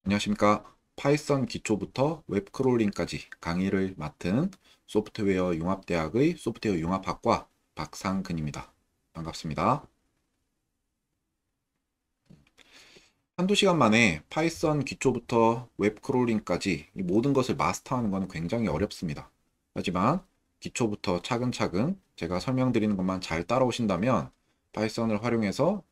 안녕하십니까. 파이썬 기초부터 웹 크롤링까지 강의를 맡은 소프트웨어 융합대학의 소프트웨어 융합학과 박상근입니다. 반갑습니다. 한두 시간 만에 파이썬 기초부터 웹 크롤링까지 이 모든 것을 마스터하는 것은 굉장히 어렵습니다. 하지만 기초부터 차근차근 제가 설명드리는 것만 잘 따라오신다면 파이썬을 활용해서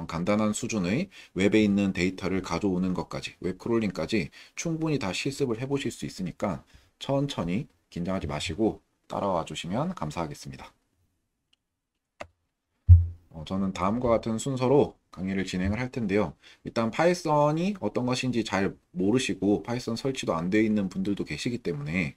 간단한 수준의 웹에 있는 데이터를 가져오는 것까지 웹 크롤링까지 충분히 다 실습을 해보실 수 있으니까 천천히 긴장하지 마시고 따라와 주시면 감사하겠습니다. 저는 다음과 같은 순서로 강의를 진행을 할 텐데요. 일단 파이썬이 어떤 것인지 잘 모르시고 파이썬 설치도 안 되어 있는 분들도 계시기 때문에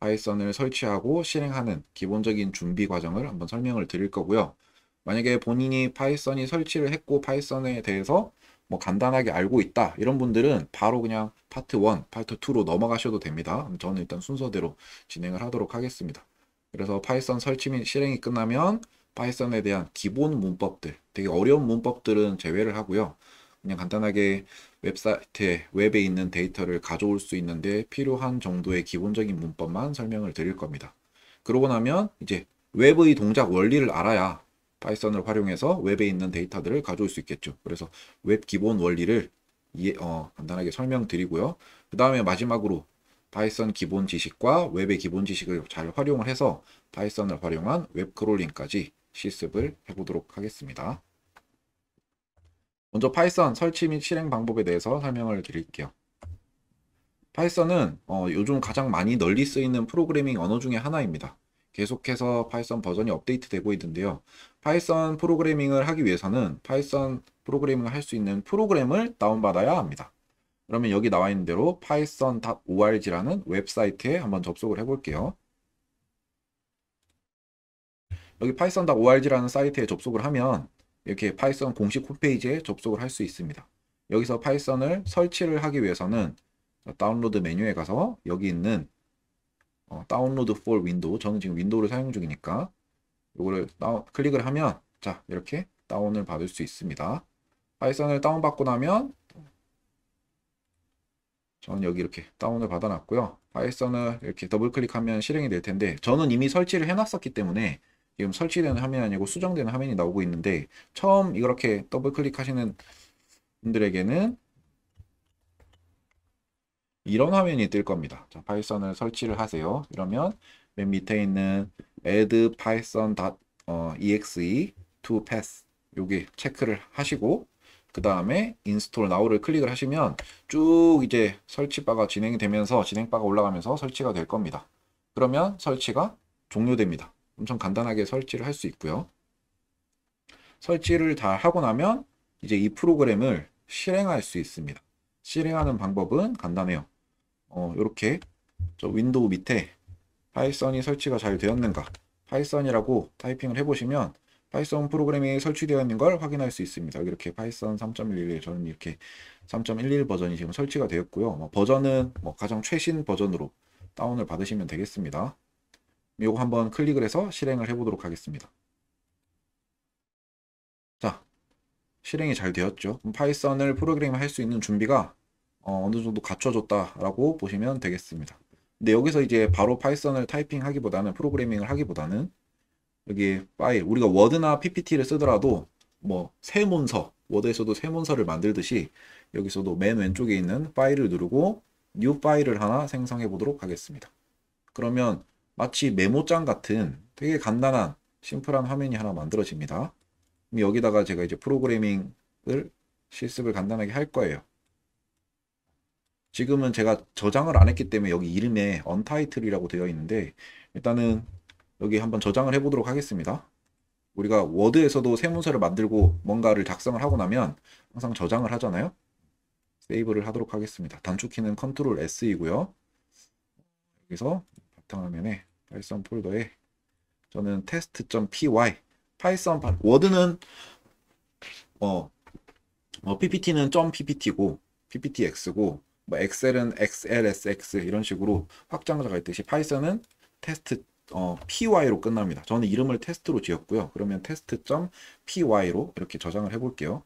파이썬을 설치하고 실행하는 기본적인 준비 과정을 한번 설명을 드릴 거고요. 만약에 본인이 파이썬이 설치를 했고 파이썬에 대해서 뭐 간단하게 알고 있다 이런 분들은 바로 그냥 파트 1, 파트 2로 넘어가셔도 됩니다. 저는 일단 순서대로 진행을 하도록 하겠습니다. 그래서 파이썬 설치 및 실행이 끝나면 파이썬에 대한 기본 문법들, 되게 어려운 문법들은 제외를 하고요. 그냥 간단하게 웹사이트에 웹에 있는 데이터를 가져올 수 있는데 필요한 정도의 기본적인 문법만 설명을 드릴 겁니다. 그러고 나면 이제 웹의 동작 원리를 알아야 파이썬을 활용해서 웹에 있는 데이터들을 가져올 수 있겠죠. 그래서 웹 기본 원리를 간단하게 설명드리고요. 그 다음에 마지막으로 파이썬 기본 지식과 웹의 기본 지식을 잘 활용을 해서 파이썬을 활용한 웹 크롤링까지 실습을 해보도록 하겠습니다. 먼저 파이썬 설치 및 실행 방법에 대해서 설명을 드릴게요. 파이썬은 요즘 가장 많이 널리 쓰이는 프로그래밍 언어 중에 하나입니다. 계속해서 파이썬 버전이 업데이트되고 있는데요. 파이썬 프로그래밍을 하기 위해서는 파이썬 프로그래밍을 할 수 있는 프로그램을 다운받아야 합니다. 그러면 여기 나와 있는 대로 python.org라는 웹사이트에 한번 접속을 해볼게요. 여기 python.org라는 사이트에 접속을 하면 이렇게 파이썬 공식 홈페이지에 접속을 할 수 있습니다. 여기서 파이썬을 설치를 하기 위해서는 다운로드 메뉴에 가서 여기 있는 다운로드 for 윈도우, 저는 지금 윈도우를 사용 중이니까 이거를 클릭을 하면 자 이렇게 다운을 받을 수 있습니다. 파이썬을 다운받고 나면 저는 여기 이렇게 다운을 받아놨고요. 파이썬을 이렇게 더블 클릭하면 실행이 될 텐데 저는 이미 설치를 해놨었기 때문에 지금 설치되는 화면이 아니고 수정되는 화면이 나오고 있는데 처음 이렇게 더블 클릭하시는 분들에게는 이런 화면이 뜰 겁니다. 자, 파이썬을 설치를 하세요. 이러면 맨 밑에 있는 add python.exe to pass 여기 체크를 하시고 그 다음에 install now를 클릭을 하시면 쭉 이제 설치바가 진행이 되면서 진행바가 올라가면서 설치가 될 겁니다. 그러면 설치가 종료됩니다. 엄청 간단하게 설치를 할 수 있고요. 설치를 다 하고 나면 이제 이 프로그램을 실행할 수 있습니다. 실행하는 방법은 간단해요. 이렇게 저 윈도우 밑에 파이썬이 설치가 잘 되었는가 파이썬이라고 타이핑을 해보시면 파이썬 프로그램이 설치되어 있는 걸 확인할 수 있습니다. 이렇게 파이썬 3.11 저는 이렇게 3.11 버전이 지금 설치가 되었고요. 버전은 가장 최신 버전으로 다운을 받으시면 되겠습니다. 이거 한번 클릭을 해서 실행을 해보도록 하겠습니다. 자, 실행이 잘 되었죠. 파이썬을 프로그램할 수 있는 준비가 어느 정도 갖춰졌다라고 보시면 되겠습니다. 근데 여기서 이제 바로 파이썬을 타이핑하기보다는 프로그래밍을 하기보다는 여기 파일 우리가 워드나 PPT를 쓰더라도 새 문서 워드에서도 새 문서를 만들듯이 여기서도 맨 왼쪽에 있는 파일을 누르고 뉴 파일을 하나 생성해 보도록 하겠습니다. 그러면 마치 메모장 같은 되게 간단한 심플한 화면이 하나 만들어집니다. 그럼 여기다가 제가 이제 프로그래밍을 실습을 간단하게 할 거예요. 지금은 제가 저장을 안 했기 때문에 여기 이름에 언타이틀이라고 되어 있는데 일단은 여기 한번 저장을 해보도록 하겠습니다. 우리가 워드에서도 새 문서를 만들고 뭔가를 작성을 하고 나면 항상 저장을 하잖아요. 세이브를 하도록 하겠습니다. 단축키는 컨트롤 S이고요. 여기서 바탕화면에 파이썬 폴더에 저는 test.py 파이썬 워드는 PPT는 .ppt고 pptx고 엑셀은 xlsx 이런 식으로 확장자가 있듯이 파이썬은 테스트 py로 끝납니다. 저는 이름을 테스트로 지었고요. 그러면 test.py로 이렇게 저장을 해볼게요.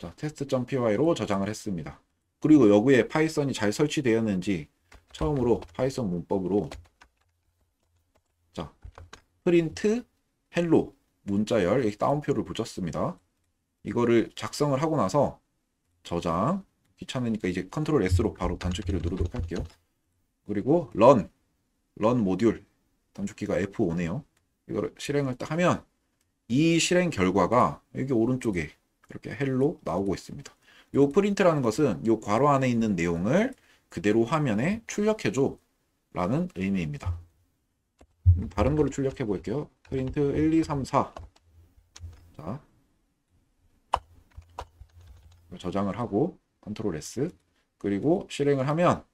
자, test.py로 저장을 했습니다. 그리고 여기에 파이썬이 잘 설치되었는지 처음으로 파이썬 문법으로 자, 프린트 헬로 문자열 이렇게 따옴표를 붙였습니다. 이거를 작성을 하고 나서 저장, 귀찮으니까 이제 컨트롤 S로 바로 단축키를 누르도록 할게요. 그리고 런 모듈 단축키가 F5네요. 이거를 실행을 딱 하면 이 실행 결과가 여기 오른쪽에 이렇게 헬로 나오고 있습니다. 요 프린트라는 것은 요 괄호 안에 있는 내용을 그대로 화면에 출력해줘 라는 의미입니다. 다른 거를 출력해 볼게요. 프린트 1, 2, 3, 4. 자, 저장을 하고 컨트롤 S 그리고 실행을 하면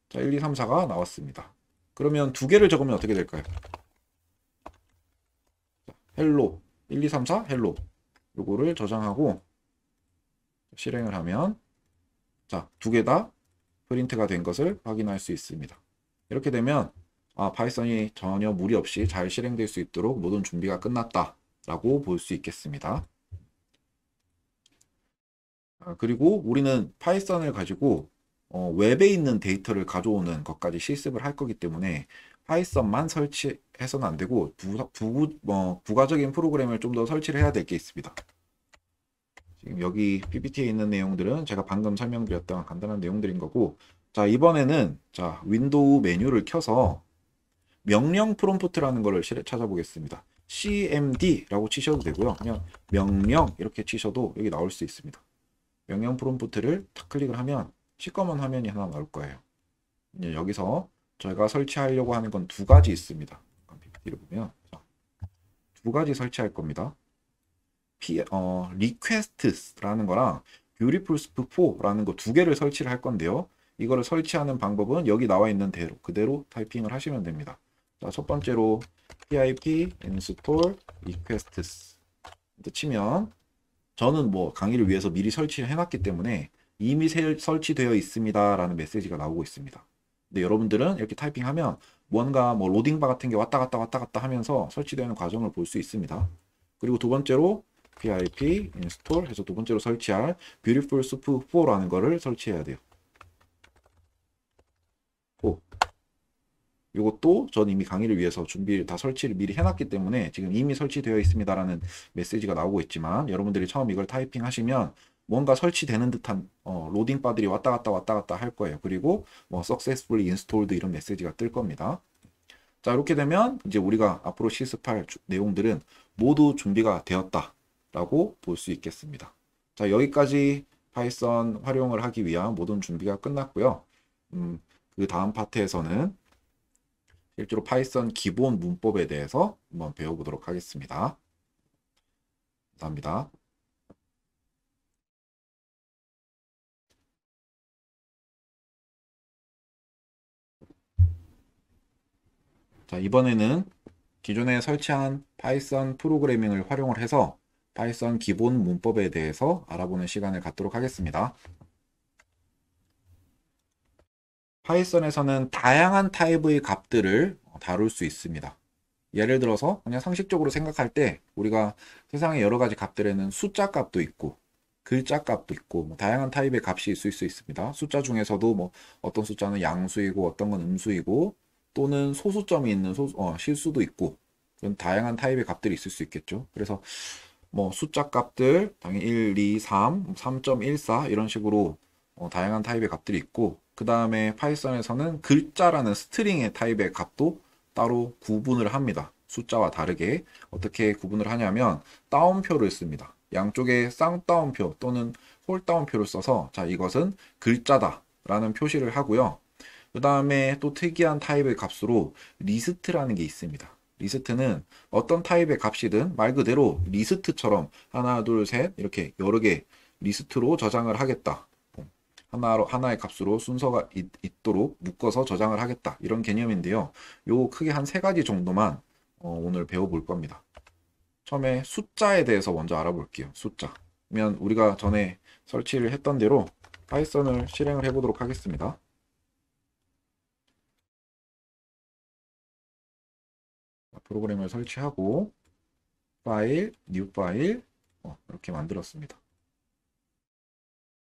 자, 1, 2, 3, 4가 나왔습니다. 그러면 두 개를 적으면 어떻게 될까요? 헬로 1, 2, 3, 4 헬로 요거를 저장하고 실행을 하면 자, 두 개 다 프린트가 된 것을 확인할 수 있습니다. 이렇게 되면 파이썬이 전혀 무리 없이 잘 실행될 수 있도록 모든 준비가 끝났다 라고 볼 수 있겠습니다. 그리고 우리는 파이썬을 가지고 웹에 있는 데이터를 가져오는 것까지 실습을 할 거기 때문에 파이썬만 설치해서는 안 되고 부가적인 프로그램을 좀 더 설치를 해야 될 게 있습니다. 지금 여기 PPT에 있는 내용들은 제가 방금 설명드렸던 간단한 내용들인 거고 자 이번에는 자 윈도우 메뉴를 켜서 명령 프롬프트라는 거를 찾아보겠습니다. cmd라고 치셔도 되고요. 그냥 명령 이렇게 치셔도 여기 나올 수 있습니다. 명령 프롬프트를 탁 클릭을 하면 시꺼먼 화면이 하나 나올 거예요. 이제 여기서 저희가 설치하려고 하는 건 두 가지 있습니다. PPT를 보면 두 가지 설치할 겁니다. requests라는 거랑 beautiful soup 4라는 거 두 개를 설치를 할 건데요. 이거를 설치하는 방법은 여기 나와 있는 대로 그대로 타이핑을 하시면 됩니다. 자, 첫 번째로 pip install requests 치면 저는 뭐 강의를 위해서 미리 설치를 해놨기 때문에 이미 설치되어 있습니다 라는 메시지가 나오고 있습니다. 근데 여러분들은 이렇게 타이핑하면 뭔가 뭐 로딩바 같은 게 왔다 갔다 하면서 설치되는 과정을 볼 수 있습니다. 그리고 두 번째로 pip install 해서 두 번째로 설치할 beautiful soup 4라는 거를 설치해야 돼요. 이것도 전 이미 강의를 위해서 준비를 다 설치를 미리 해놨기 때문에 지금 이미 설치되어 있습니다라는 메시지가 나오고 있지만 여러분들이 처음 이걸 타이핑 하시면 뭔가 설치되는 듯한 로딩 바들이 왔다 갔다 할 거예요. 그리고 뭐 successfully installed 이런 메시지가 뜰 겁니다. 자 이렇게 되면 이제 우리가 앞으로 실습할 내용들은 모두 준비가 되었다라고 볼 수 있겠습니다. 자 여기까지 파이썬 활용을 하기 위한 모든 준비가 끝났고요. 그 다음 파트에서는 실제로 파이썬 기본 문법에 대해서 한번 배워보도록 하겠습니다. 감사합니다. 자, 이번에는 기존에 설치한 파이썬 프로그래밍을 활용을 해서 파이썬 기본 문법에 대해서 알아보는 시간을 갖도록 하겠습니다. 파이썬에서는 다양한 타입의 값들을 다룰 수 있습니다. 예를 들어서 그냥 상식적으로 생각할 때 우리가 세상의 여러 가지 값들에는 숫자 값도 있고 글자 값도 있고 뭐 다양한 타입의 값이 있을 수 있습니다. 숫자 중에서도 뭐 어떤 숫자는 양수이고 어떤 건 음수이고 또는 소수점이 있는 실수도 있고 그런 다양한 타입의 값들이 있을 수 있겠죠. 그래서 뭐 숫자 값들 당연히 1, 2, 3, 3.14 이런 식으로 다양한 타입의 값들이 있고 그 다음에 파이썬에서는 글자라는 스트링의 타입의 값도 따로 구분을 합니다. 숫자와 다르게 어떻게 구분을 하냐면 따옴표를 씁니다. 양쪽에 쌍따옴표 또는 홀따옴표를 써서 자 이것은 글자다 라는 표시를 하고요. 그 다음에 또 특이한 타입의 값으로 리스트라는 게 있습니다. 리스트는 어떤 타입의 값이든 말 그대로 리스트처럼 하나 둘 셋 이렇게 여러 개 리스트로 저장을 하겠다. 하나의 값으로 순서가 있도록 묶어서 저장을 하겠다. 이런 개념인데요. 요 크게 한 세 가지 정도만 오늘 배워볼 겁니다. 처음에 숫자에 대해서 먼저 알아볼게요. 숫자. 그러면 우리가 전에 설치를 했던 대로 파이썬을 실행을 해보도록 하겠습니다. 프로그램을 설치하고 파일, 뉴 파일 이렇게 만들었습니다.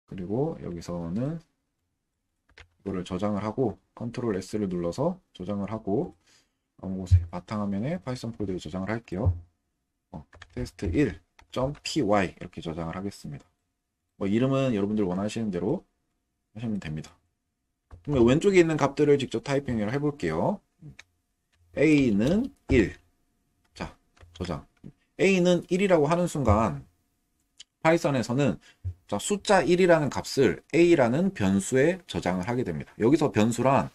그리고 여기서는 이거를 저장을 하고 컨트롤 S를 눌러서 저장을 하고 아무 곳에 바탕화면에 파이썬 폴더에 저장을 할게요. 테스트 1.py 이렇게 저장을 하겠습니다. 뭐 이름은 여러분들 원하시는 대로 하시면 됩니다. 그러면 왼쪽에 있는 값들을 직접 타이핑을 해볼게요. a는 1. 자, 저장. a는 1이라고 하는 순간 파이썬에서는 숫자 1이라는 값을 a라는 변수에 저장을 하게 됩니다. 여기서 변수란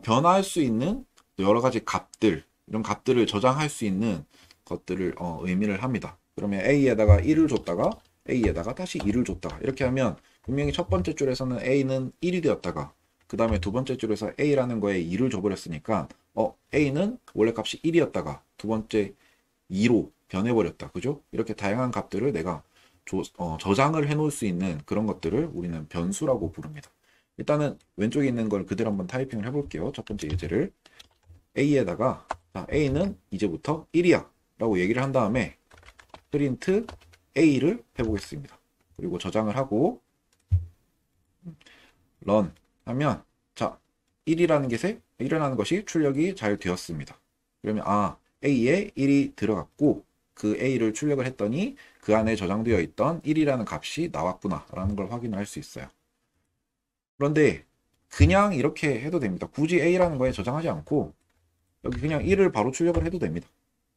변화할 수 있는 여러 가지 값들, 이런 값들을 저장할 수 있는 것들을 의미를 합니다. 그러면 a에다가 1을 줬다가 a에다가 다시 1을 줬다가 이렇게 하면 분명히 첫 번째 줄에서는 a는 1이 되었다가 그 다음에 두 번째 줄에서 a라는 거에 2를 줘버렸으니까 a는 원래 값이 1이었다가 두 번째 2로 변해버렸다. 그죠? 이렇게 다양한 값들을 내가 저장을 해놓을 수 있는 그런 것들을 우리는 변수라고 부릅니다. 일단은 왼쪽에 있는 걸 그대로 한번 타이핑을 해볼게요. 첫 번째 예제를 a에다가 a는 이제부터 1이야 라고 얘기를 한 다음에 프린트 a를 해보겠습니다. 그리고 저장을 하고 run 하면 1이라는 것이 출력이 잘 되었습니다. 그러면 a에 1이 들어갔고 그 a를 출력을 했더니 그 안에 저장되어 있던 1이라는 값이 나왔구나 라는 걸 확인할 수 있어요. 그런데 그냥 이렇게 해도 됩니다. 굳이 a라는 거에 저장하지 않고 여기 그냥 1을 바로 출력을 해도 됩니다.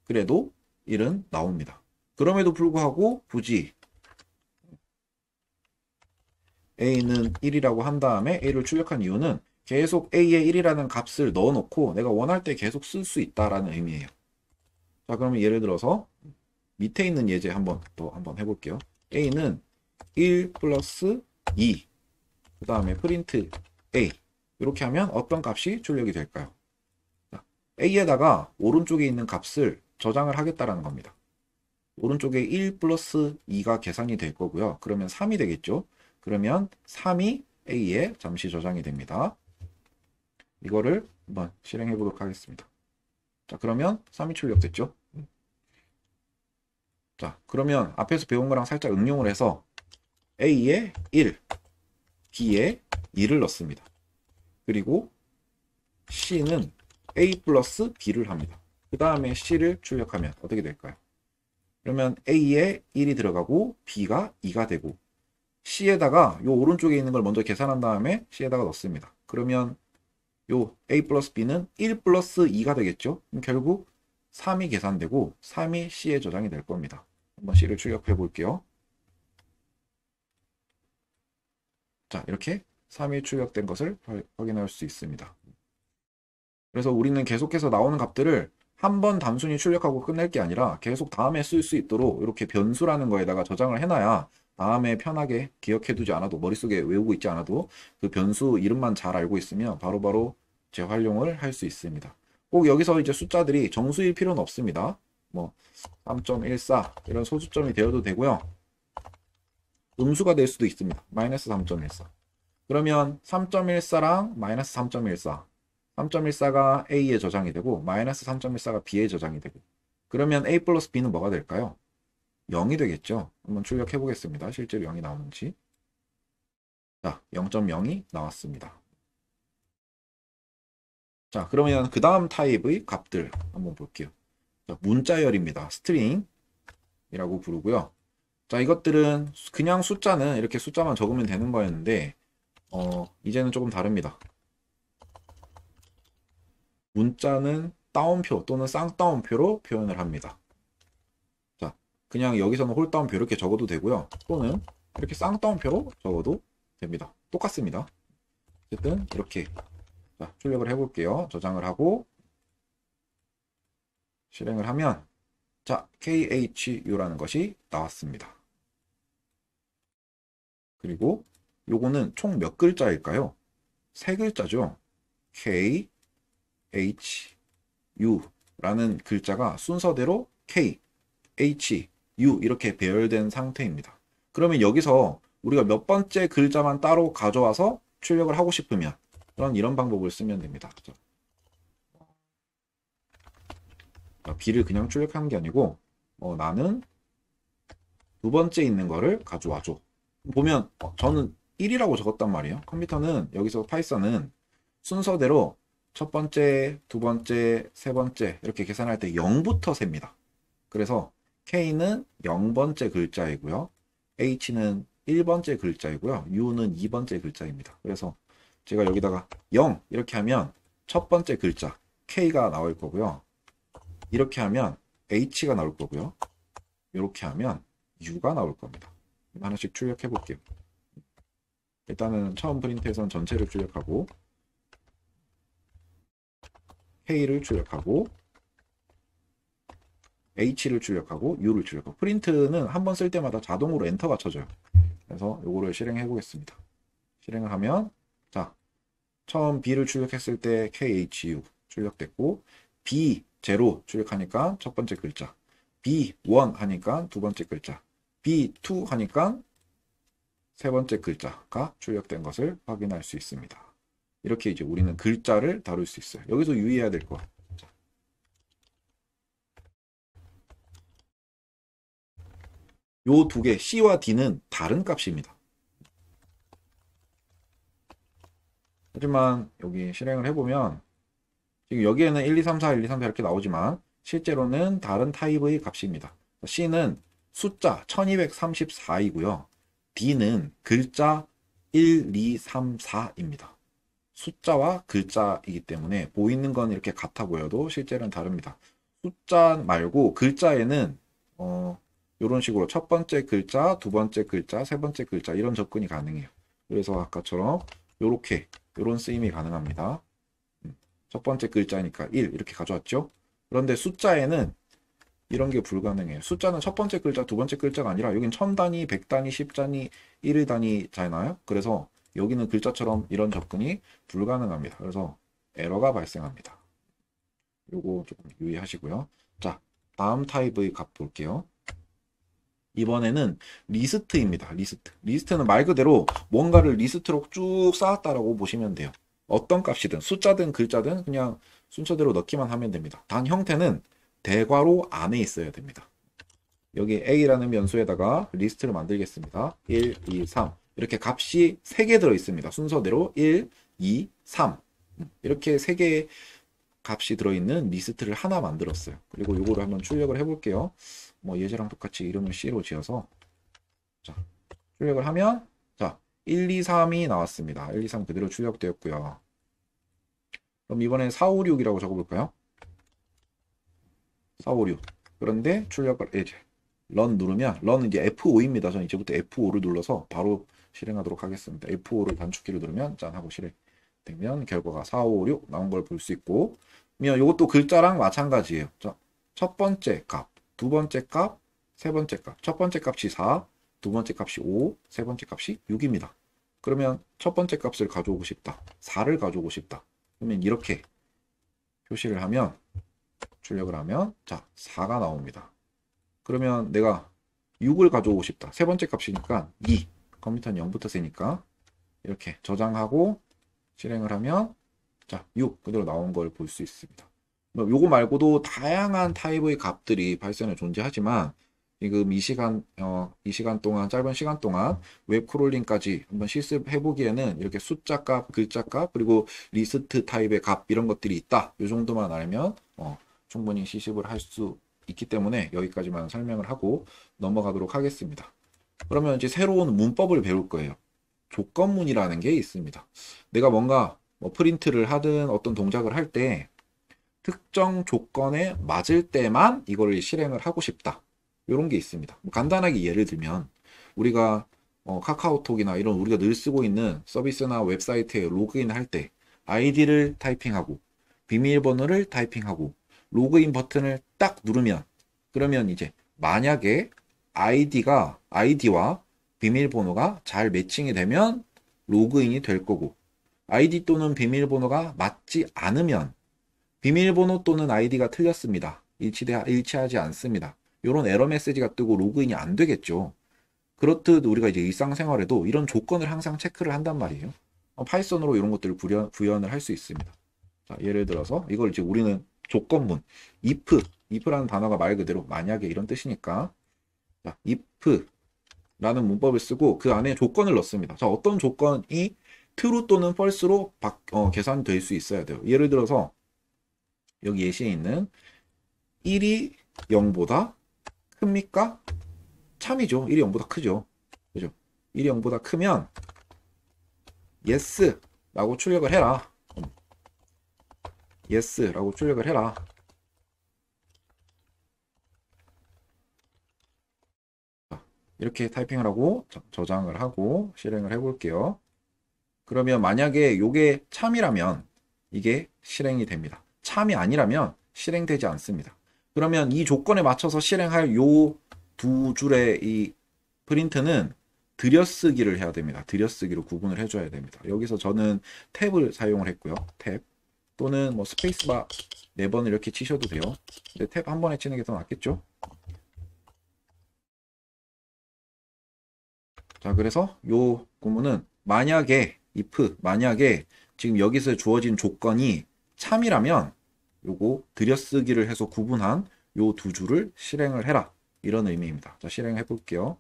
그래도 1은 나옵니다. 그럼에도 불구하고 굳이 a는 1이라고 한 다음에 a를 출력한 이유는 계속 a에 1이라는 값을 넣어놓고 내가 원할 때 계속 쓸 수 있다라는 의미예요. 자, 그러면 예를 들어서 밑에 있는 예제 한번 해볼게요. a는 1 플러스 2 그 다음에 프린트 a 이렇게 하면 어떤 값이 출력이 될까요? 자, a에다가 오른쪽에 있는 값을 저장을 하겠다라는 겁니다. 오른쪽에 1 플러스 2가 계산이 될 거고요. 그러면 3이 되겠죠. 그러면 3이 a에 잠시 저장이 됩니다. 이거를 한번 실행해 보도록 하겠습니다. 자, 그러면 3이 출력됐죠. 자, 그러면 앞에서 배운 거랑 살짝 응용을 해서 a에 1, b에 2를 넣습니다. 그리고 c는 a 플러스 b를 합니다. 그 다음에 c를 출력하면 어떻게 될까요? 그러면 a에 1이 들어가고 b가 2가 되고 c에다가 요 오른쪽에 있는 걸 먼저 계산한 다음에 c에다가 넣습니다. 그러면 요 a 플러스 b는 1 플러스 2가 되겠죠? 그럼 결국 3이 계산되고 3이 c에 저장이 될 겁니다. 한번 c를 출력해 볼게요. 자, 이렇게 3이 출력된 것을 확인할 수 있습니다. 그래서 우리는 계속해서 나오는 값들을 한 번 단순히 출력하고 끝낼 게 아니라 계속 다음에 쓸 수 있도록 이렇게 변수라는 거에다가 저장을 해놔야 다음에 편하게 기억해두지 않아도 머릿속에 외우고 있지 않아도 그 변수 이름만 잘 알고 있으면 바로바로 재활용을 할 수 있습니다. 꼭 여기서 이제 숫자들이 정수일 필요는 없습니다. 뭐 3.14 이런 소수점이 되어도 되고요. 음수가 될 수도 있습니다. 마이너스 3.14. 그러면 3.14랑 마이너스 3.14 3.14가 A에 저장이 되고 마이너스 3.14가 B에 저장이 되고 그러면 A 플러스 B는 뭐가 될까요? 0이 되겠죠. 한번 출력해 보겠습니다. 실제로 0이 나오는지. 자, 0.0이 나왔습니다. 자, 그러면 그 다음 타입의 값들 한번 볼게요. 자, 문자열입니다. 스트링이라고 부르고요. 자, 이것들은 그냥 숫자는 이렇게 숫자만 적으면 되는 거였는데 이제는 조금 다릅니다. 문자는 따옴표 또는 쌍따옴표로 표현을 합니다. 자, 그냥 여기서는 홀따옴표 이렇게 적어도 되고요. 또는 이렇게 쌍따옴표로 적어도 됩니다. 똑같습니다. 어쨌든 이렇게 자, 출력을 해볼게요. 저장을 하고 실행을 하면 자, KHU라는 것이 나왔습니다. 그리고 요거는 총 몇 글자일까요? 세 글자죠. K, H, U라는 글자가 순서대로 K, H, U 이렇게 배열된 상태입니다. 그러면 여기서 우리가 몇 번째 글자만 따로 가져와서 출력을 하고 싶으면 이런 방법을 쓰면 됩니다. B를 그냥 출력하는 게 아니고 나는 두 번째 있는 거를 가져와줘 보면 저는 1이라고 적었단 말이에요. 컴퓨터는 여기서 파이썬은 순서대로 첫 번째, 두 번째, 세 번째 이렇게 계산할 때 0부터 셉니다. 그래서 K는 0번째 글자이고요. H는 1번째 글자이고요. U는 2번째 글자입니다. 그래서 제가 여기다가 0 이렇게 하면 첫 번째 글자 K가 나올 거고요. 이렇게 하면 H가 나올 거고요. 이렇게 하면 U가 나올 겁니다. 하나씩 출력해 볼게요. 일단은 처음 프린트에선 전체를 출력하고 K를 출력하고 H를 출력하고 U를 출력하고 프린트는 한 번 쓸 때마다 자동으로 엔터가 쳐져요. 그래서 요거를 실행해 보겠습니다. 실행을 하면 자 처음 B를 출력했을 때 KHU 출력됐고 B0 출력하니까 첫 번째 글자 B1 하니까 두 번째 글자 B2 하니까 세 번째 글자가 출력된 것을 확인할 수 있습니다. 이렇게 이제 우리는 글자를 다룰 수 있어요. 여기서 유의해야 될 거. 요 두 개 C와 D는 다른 값입니다. 하지만 여기 실행을 해보면 지금 여기에는 1, 2, 3, 4, 1, 2, 3, 4 이렇게 나오지만 실제로는 다른 타입의 값입니다. C는 숫자 1234이고요. D는 글자 1, 2, 3, 4입니다. 숫자와 글자이기 때문에 보이는 건 이렇게 같아 보여도 실제는 다릅니다. 숫자 말고 글자에는 이런 식으로 첫 번째 글자, 두 번째 글자, 세 번째 글자 이런 접근이 가능해요. 그래서 아까처럼 이렇게 이런 쓰임이 가능합니다. 첫 번째 글자니까 1 이렇게 가져왔죠. 그런데 숫자에는 이런 게 불가능해요. 숫자는 첫 번째 글자, 두 번째 글자가 아니라 여긴 1000단위, 100단위, 10단위, 1의 단위잖아요. 그래서 여기는 글자처럼 이런 접근이 불가능합니다. 그래서 에러가 발생합니다. 요거 조금 유의하시고요. 자, 다음 타입의 값 볼게요. 이번에는 리스트입니다. 리스트. 리스트는 말 그대로 뭔가를 리스트로 쭉 쌓았다라고 보시면 돼요. 어떤 값이든 숫자든 글자든 그냥 순서대로 넣기만 하면 됩니다. 단 형태는 대괄호 안에 있어야 됩니다. 여기 A라는 변수에다가 리스트를 만들겠습니다. 1, 2, 3 이렇게 값이 3개 들어있습니다. 순서대로 1, 2, 3 이렇게 3개의 값이 들어있는 리스트를 하나 만들었어요. 그리고 이거를 한번 출력을 해볼게요. 뭐 예제랑 똑같이 이름을 C로 지어서 자 출력을 하면 자 1, 2, 3이 나왔습니다. 1, 2, 3 그대로 출력되었고요. 그럼 이번엔 4, 5, 6이라고 적어볼까요? 4, 5, 6 그런데 출력을 이제 런 누르면 런은 이제 F5입니다. 저는 이제부터 F5를 눌러서 바로 실행하도록 하겠습니다. F5를 단축키를 누르면 짠 하고 실행되면 결과가 4, 5, 6 나온 걸 볼 수 있고 이것도 글자랑 마찬가지예요. 자, 첫 번째 값, 두 번째 값, 세 번째 값. 첫 번째 값이 4, 두 번째 값이 5, 세 번째 값이 6입니다. 그러면 첫 번째 값을 가져오고 싶다. 4를 가져오고 싶다. 그러면 이렇게 표시를 하면 출력을 하면 자 4가 나옵니다. 그러면 내가 6을 가져오고 싶다. 세 번째 값이니까 2. 컴퓨터는 0부터 세니까 이렇게 저장하고 실행을 하면 자 6 그대로 나온 걸 볼 수 있습니다. 요거 말고도 다양한 타입의 값들이 파이썬에 존재하지만 지금 이 시간 동안 짧은 시간 동안 웹 크롤링까지 한번 실습해 보기에는 이렇게 숫자 값, 글자 값, 그리고 리스트 타입의 값 이런 것들이 있다. 이 정도만 알면 충분히 시습을 할 수 있기 때문에 여기까지만 설명을 하고 넘어가도록 하겠습니다. 그러면 이제 새로운 문법을 배울 거예요. 조건문이라는 게 있습니다. 내가 뭔가 프린트를 하든 어떤 동작을 할 때 특정 조건에 맞을 때만 이거를 실행을 하고 싶다. 이런 게 있습니다. 간단하게 예를 들면 우리가 카카오톡이나 이런 우리가 늘 쓰고 있는 서비스나 웹사이트에 로그인 할 때 아이디를 타이핑하고 비밀번호를 타이핑하고 로그인 버튼을 딱 누르면 그러면 이제 만약에 아이디와 비밀번호가 잘 매칭이 되면 로그인이 될 거고 아이디 또는 비밀번호가 맞지 않으면 비밀번호 또는 아이디가 틀렸습니다. 일치하지 않습니다. 이런 에러 메시지가 뜨고 로그인이 안 되겠죠. 그렇듯 우리가 이제 일상생활에도 이런 조건을 항상 체크를 한단 말이에요. 파이썬으로 이런 것들을 구현을 할 수 있습니다. 자, 예를 들어서 이걸 이제 우리는 조건문 if라는 단어가 말 그대로 만약에 이런 뜻이니까 자, if 라는 문법을 쓰고 그 안에 조건을 넣습니다. 자, 어떤 조건이 true 또는 false로 계산될 수 있어야 돼요. 예를 들어서 여기 예시에 있는 1이 0보다 큽니까? 참이죠. 1이 0보다 크죠. 그죠? 1이 0보다 크면 yes 라고 출력을 해라. yes 라고 출력을 해라. 이렇게 타이핑을 하고 저장을 하고 실행을 해볼게요. 그러면 만약에 이게 참이라면 이게 실행이 됩니다. 참이 아니라면 실행되지 않습니다. 그러면 이 조건에 맞춰서 실행할 요 두 줄의 이 프린트는 들여쓰기를 해야 됩니다. 들여쓰기로 구분을 해줘야 됩니다. 여기서 저는 탭을 사용을 했고요. 탭 또는 뭐 스페이스바 4번을 이렇게 치셔도 돼요. 근데 탭 한 번에 치는 게 더 낫겠죠? 자, 그래서 요 구문은 만약에 만약에 지금 여기서 주어진 조건이 참이라면 요거 들여쓰기를 해서 구분한 요 두 줄을 실행을 해라. 이런 의미입니다. 자, 실행해 볼게요.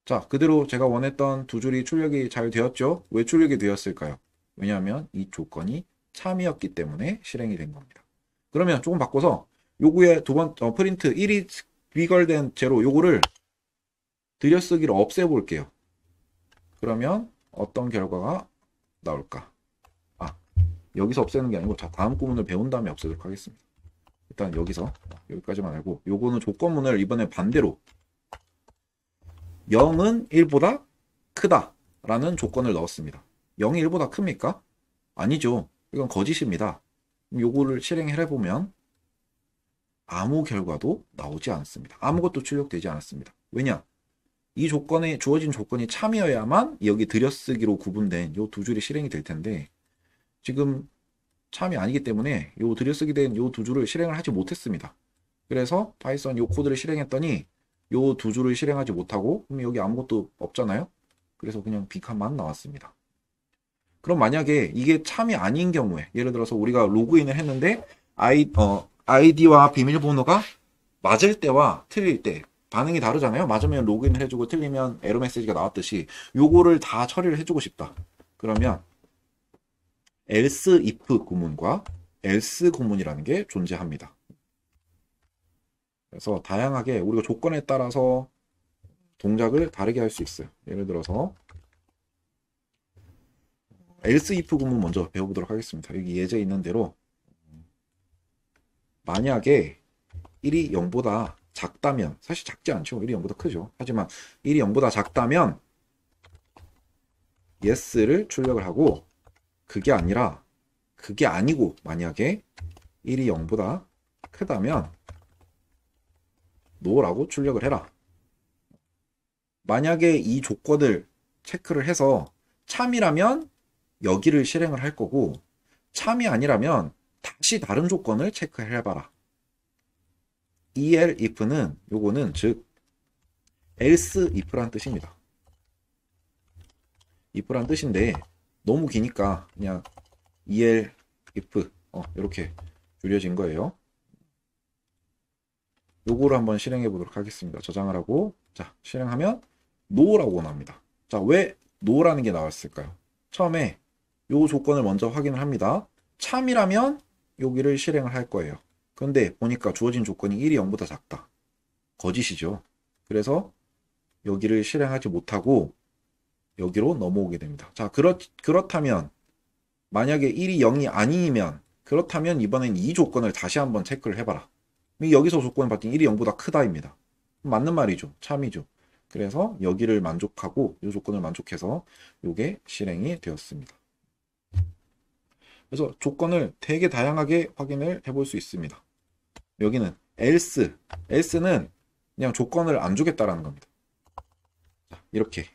자, 그대로 제가 원했던 두 줄이 출력이 잘 되었죠? 왜 출력이 되었을까요? 왜냐하면 이 조건이 참이었기 때문에 실행이 된 겁니다. 그러면 조금 바꿔서 요구의 프린트 1이 비걸된 제로 요거를 들여쓰기를 없애볼게요. 그러면 어떤 결과가 나올까? 아, 여기서 없애는 게 아니고 자, 다음 구문을 배운 다음에 없애도록 하겠습니다. 일단 여기까지만 알고 요거는 조건문을 이번에 반대로 0은 1보다 크다 라는 조건을 넣었습니다. 0이 1보다 큽니까? 아니죠. 이건 거짓입니다. 요거를 실행해보면 아무 결과도 나오지 않습니다. 아무것도 출력되지 않았습니다. 왜냐? 이 조건에 주어진 조건이 참이어야만 여기 들여쓰기로 구분된 요 두 줄이 실행이 될 텐데 지금 참이 아니기 때문에 요 들여쓰기 된 요 두 줄을 실행을 하지 못했습니다. 그래서 파이썬 요 코드를 실행했더니 요 두 줄을 실행하지 못하고 그럼 여기 아무것도 없잖아요. 그래서 그냥 빅한만 나왔습니다. 그럼 만약에 이게 참이 아닌 경우에 예를 들어서 우리가 로그인을 했는데 아이디와 비밀번호가 맞을 때와 틀릴 때 반응이 다르잖아요. 맞으면 로그인을 해주고 틀리면 에러 메시지가 나왔듯이 요거를 다 처리를 해주고 싶다. 그러면 else if 구문과 else 구문이라는 게 존재합니다. 그래서 다양하게 우리가 조건에 따라서 동작을 다르게 할 수 있어요. 예를 들어서 else if 구문 먼저 배워보도록 하겠습니다. 여기 예제 있는 대로 만약에 1이 0보다 작다면 사실 작지 않죠. 1이 0보다 크죠. 하지만 1이 0보다 작다면 yes를 출력을 하고 그게 아니고 만약에 1이 0보다 크다면 no라고 출력을 해라. 만약에 이 조건을 체크를 해서 참이라면 여기를 실행을 할 거고 참이 아니라면 다시 다른 조건을 체크를 해봐라. elif는 요거는 즉 else if란 뜻입니다. if란 뜻인데 너무 기니까 그냥 elif 이렇게 줄여진 거예요. 요거를 한번 실행해 보도록 하겠습니다. 저장을 하고 자 실행하면 no라고 나옵니다. 자, 왜 no라는 게 나왔을까요? 처음에 요 조건을 먼저 확인을 합니다. 참이라면 여기를 실행을 할 거예요. 그런데 보니까 주어진 조건이 1이 0보다 작다. 거짓이죠. 그래서 여기를 실행하지 못하고 여기로 넘어오게 됩니다. 자, 그렇다면 만약에 1이 0이 아니면 그렇다면 이번엔 이 조건을 다시 한번 체크를 해봐라. 여기서 조건을 봤더니 1이 0보다 크다입니다. 맞는 말이죠. 참이죠. 그래서 여기를 만족하고 이 조건을 만족해서 이게 실행이 되었습니다. 그래서 조건을 되게 다양하게 확인을 해볼 수 있습니다. 여기는 else는 그냥 조건을 안 주겠다라는 겁니다. 자, 이렇게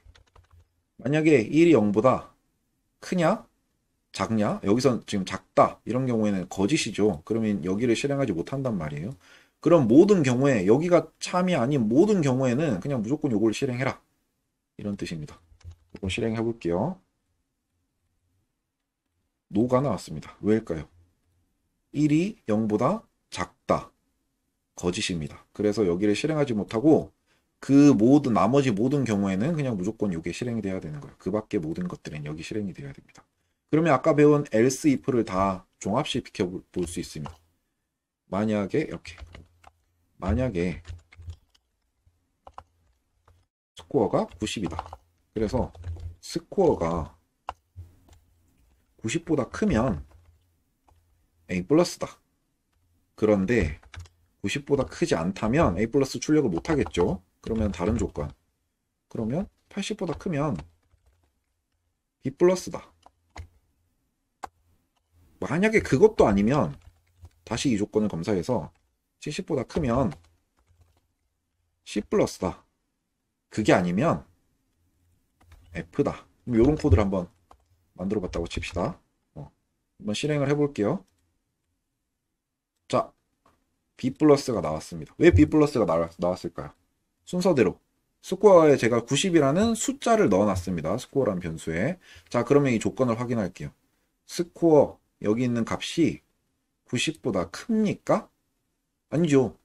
만약에 1이 0보다 크냐 작냐 여기서 지금 작다 이런 경우에는 거짓이죠. 그러면 여기를 실행하지 못한단 말이에요. 그럼 모든 경우에 여기가 참이 아닌 모든 경우에는 그냥 무조건 요걸 실행해라 이런 뜻입니다. 이거 실행해 볼게요. no가 나왔습니다. 왜일까요? 1이 0보다 작다. 거짓입니다. 그래서 여기를 실행하지 못하고 그 모든 나머지 모든 경우에는 그냥 무조건 이게 실행이 돼야 되는 거예요. 그 밖에 모든 것들은 여기 실행이 돼야 됩니다. 그러면 아까 배운 else if를 다 종합시켜 볼 수 있습니다. 만약에 이렇게 만약에 스코어가 90이다. 그래서 스코어가 90보다 크면 A 플러스다. 그런데 90보다 크지 않다면 A 플러스 출력을 못 하겠죠. 그러면 다른 조건. 그러면 80보다 크면 B 플러스다. 만약에 그것도 아니면 다시 이 조건을 검사해서 70보다 크면 C 플러스다. 그게 아니면 F다. 그럼 이런 코드를 한번 만들어 봤다고 칩시다. 한번 실행을 해볼게요. 자, B 플러스가 나왔습니다. 왜 B 플러스가 나왔을까요? 순서대로 스코어에 제가 90이라는 숫자를 넣어놨습니다. 스코어라는 변수에. 자, 그러면 이 조건을 확인할게요. 스코어 여기 있는 값이 90보다 큽니까? 아니죠.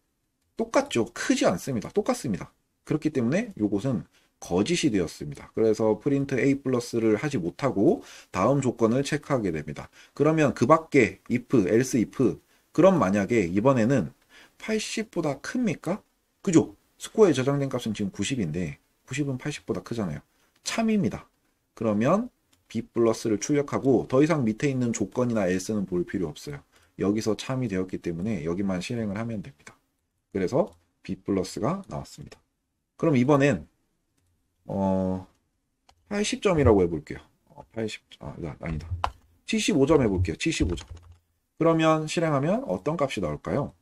똑같죠. 크지 않습니다. 똑같습니다. 그렇기 때문에 이것은 거짓이 되었습니다. 그래서 프린트 A 플러스를 하지 못하고 다음 조건을 체크하게 됩니다. 그러면 그 밖에 if, else if 그럼 만약에 이번에는 80보다 큽니까? 그죠? 스코어에 저장된 값은 지금 90인데 90은 80보다 크잖아요. 참입니다. 그러면 B 플러스를 출력하고 더 이상 밑에 있는 조건이나 else는 볼 필요 없어요. 여기서 참이 되었기 때문에 여기만 실행을 하면 됩니다. 그래서 B 플러스가 나왔습니다. 그럼 이번엔 80점이라고 해볼게요. 80점 아니다. 75점 해볼게요. 75점. 그러면 실행하면 어떤 값이 나올까요?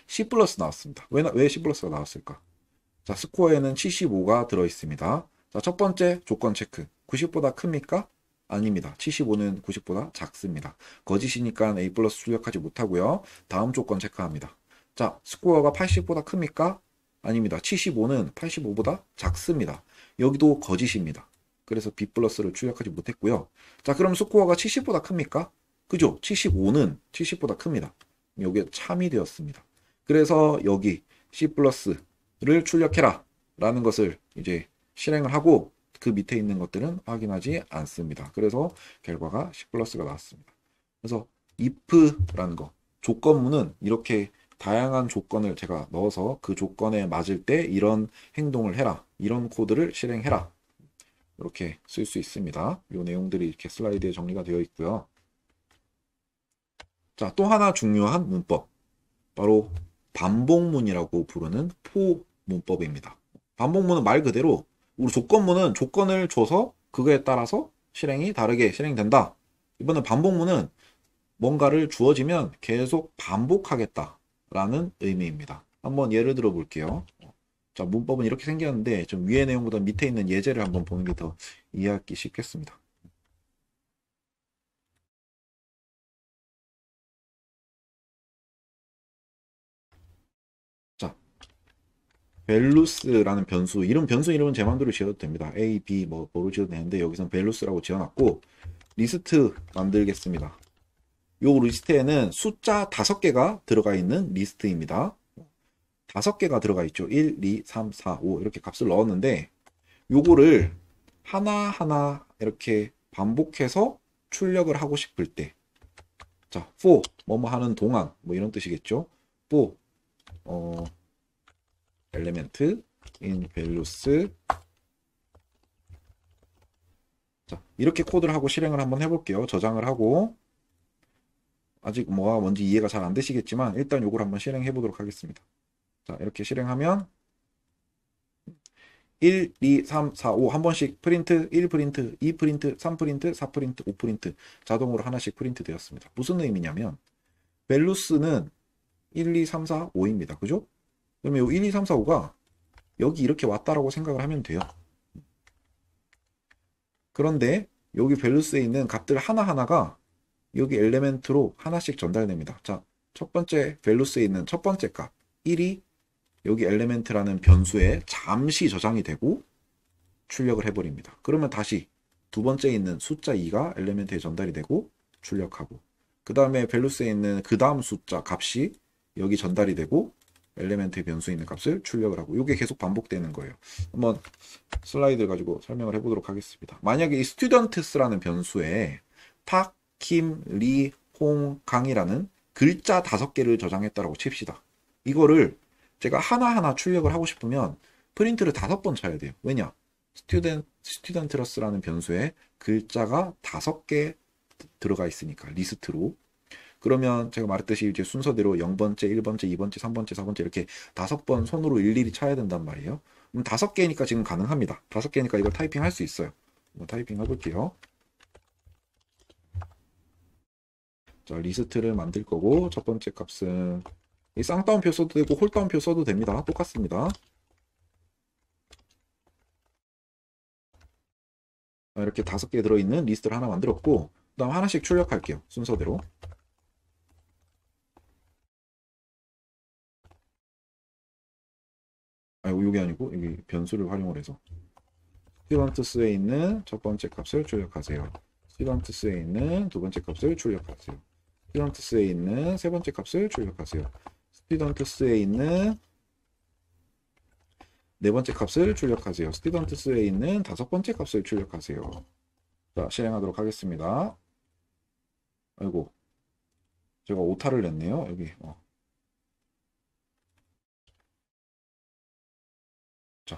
C 플러스 나왔습니다. 왜 C 플러스가 나왔을까? 자, 스코어에는 75가 들어있습니다. 자, 첫 번째 조건 체크. 90보다 큽니까? 아닙니다. 75는 90보다 작습니다. 거짓이니까 A 플러스 출력하지 못하고요. 다음 조건 체크합니다. 자, 스코어가 80보다 큽니까? 아닙니다. 75는 85보다 작습니다. 여기도 거짓입니다. 그래서 B 플러스를 출력하지 못했고요. 자, 그럼 스코어가 70보다 큽니까? 그죠? 75는 70보다 큽니다. 여기에 참이 되었습니다. 그래서 여기 C 플러스를 출력해라 라는 것을 이제 실행을 하고 그 밑에 있는 것들은 확인하지 않습니다. 그래서 결과가 C 플러스가 나왔습니다. 그래서 if라는 거, 조건문은 이렇게 다양한 조건을 제가 넣어서 그 조건에 맞을 때 이런 행동을 해라, 이런 코드를 실행해라, 이렇게 쓸 수 있습니다. 이 내용들이 이렇게 슬라이드에 정리가 되어 있고요. 자, 또 하나 중요한 문법, 바로 반복문이라고 부르는 for 문법입니다. 반복문은 말 그대로 우리 조건문은 조건을 줘서 그거에 따라서 실행이 다르게 실행된다. 이번에 반복문은 뭔가를 주어지면 계속 반복하겠다라는 의미입니다. 한번 예를 들어 볼게요. 자, 문법은 이렇게 생겼는데 좀 위의 내용보다 밑에 있는 예제를 한번 보는 게 더 이해하기 쉽겠습니다. 자, 밸루스라는 변수 이름은 제 마음대로 지어도 됩니다. A, B 뭐로 지어도 되는데 여기서는 밸루스라고 지어놨고 리스트 만들겠습니다. 요 리스트에는 숫자 5개가 들어가 있는 리스트입니다. 5개가 들어가 있죠. 1, 2, 3, 4, 5 이렇게 값을 넣었는데 요거를 하나하나 이렇게 반복해서 출력을 하고 싶을 때, 자, for 뭐뭐 하는 동안 뭐 이런 뜻이겠죠. for element in values. 자, 이렇게 코드를 하고 실행을 한번 해볼게요. 저장을 하고 아직 뭐가 뭔지 이해가 잘 안 되시겠지만 일단 요걸 한번 실행해 보도록 하겠습니다. 자, 이렇게 실행하면 1, 2, 3, 4, 5 한 번씩 프린트, 1 프린트, 2 프린트, 3 프린트, 4 프린트, 5 프린트 자동으로 하나씩 프린트 되었습니다. 무슨 의미냐면 밸류스는 1, 2, 3, 4, 5입니다. 그죠? 그러면 요 1, 2, 3, 4, 5가 여기 이렇게 왔다라고 생각을 하면 돼요. 그런데 여기 밸류스에 있는 값들 하나하나가 여기 엘리멘트로 하나씩 전달됩니다. 자, 첫 번째 밸류스에 있는 첫 번째 값 1이 여기 엘리멘트라는 변수에 잠시 저장이 되고 출력을 해버립니다. 그러면 다시 두 번째 있는 숫자 2가 엘리멘트에 전달이 되고 출력하고 그 다음에 밸류스에 있는 그 다음 숫자 값이 여기 전달이 되고 엘리멘트의 변수에 있는 값을 출력을 하고 이게 계속 반복되는 거예요. 한번 슬라이드 가지고 설명을 해보도록 하겠습니다. 만약에 이 스튜던트스라는 변수에 팍, 킴, 리, 홍, 강이라는 글자 5개를 저장했다라고 칩시다. 이거를 제가 하나하나 출력을 하고 싶으면 프린트를 5번 쳐야 돼요. 왜냐? 스튜던트러스라는 변수에 글자가 5개 들어가 있으니까 리스트로. 그러면 제가 말했듯이 이제 순서대로 0번째, 1번째, 2번째, 3번째, 4번째 이렇게 5번 손으로 일일이 쳐야 된단 말이에요. 그럼 5개니까 지금 가능합니다. 5개니까 이거 타이핑 할 수 있어요. 타이핑 해볼게요. 자, 리스트를 만들 거고 첫 번째 값은 이 쌍따옴표 써도 되고 홀따옴표 써도 됩니다. 똑같습니다. 이렇게 5개 들어있는 리스트를 하나 만들었고 그 다음 하나씩 출력할게요. 순서대로. 이게 아니고 여기 변수를 활용을 해서 스튜던트스에 있는 첫 번째 값을 출력하세요. 스튜던트스에 있는 두 번째 값을 출력하세요. 스튜던트스에 있는 세 번째 값을 출력하세요. 스튜던트스에 있는 네 번째 값을 출력하세요. 스튜던트스에 있는 5번째 값을 출력하세요. 자, 실행하도록 하겠습니다. 아이고, 제가 오타를 냈네요. 여기. 자,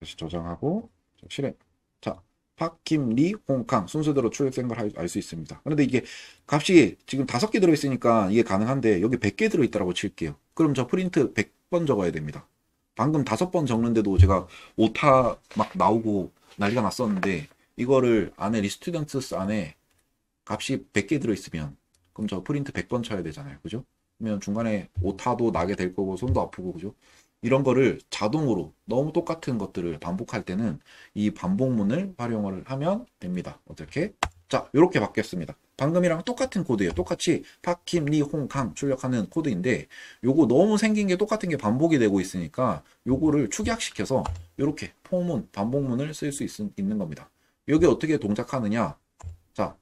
다시 저장하고 실행. 자, 팍, 킴, 리, 홍캉 순서대로 출력된 걸 알 수 있습니다. 그런데 이게 값이 지금 5개 들어있으니까 이게 가능한데 여기 100개 들어있다고 칠게요. 그럼 저 프린트 100번 적어야 됩니다. 방금 5번 적는데도 제가 오타 막 나오고 난리가 났었는데 이거를 안에 리스튜던트스 안에 값이 100개 들어있으면 그럼 저 프린트 100번 쳐야 되잖아요. 그죠? 그러면 중간에 오타도 나게 될 거고 손도 아프고 그죠? 이런 거를 자동으로 너무 똑같은 것들을 반복할 때는 이 반복문을 활용을 하면 됩니다. 어떻게? 자, 이렇게 바뀌었습니다. 방금이랑 똑같은 코드예요. 똑같이 파킴, 리, 홍, 강 출력하는 코드인데 요거 너무 생긴 게 똑같은 게 반복이 되고 있으니까 요거를 축약시켜서 이렇게 포문, 반복문을 쓸 수 있는 겁니다. 여기 어떻게 동작하느냐? 자,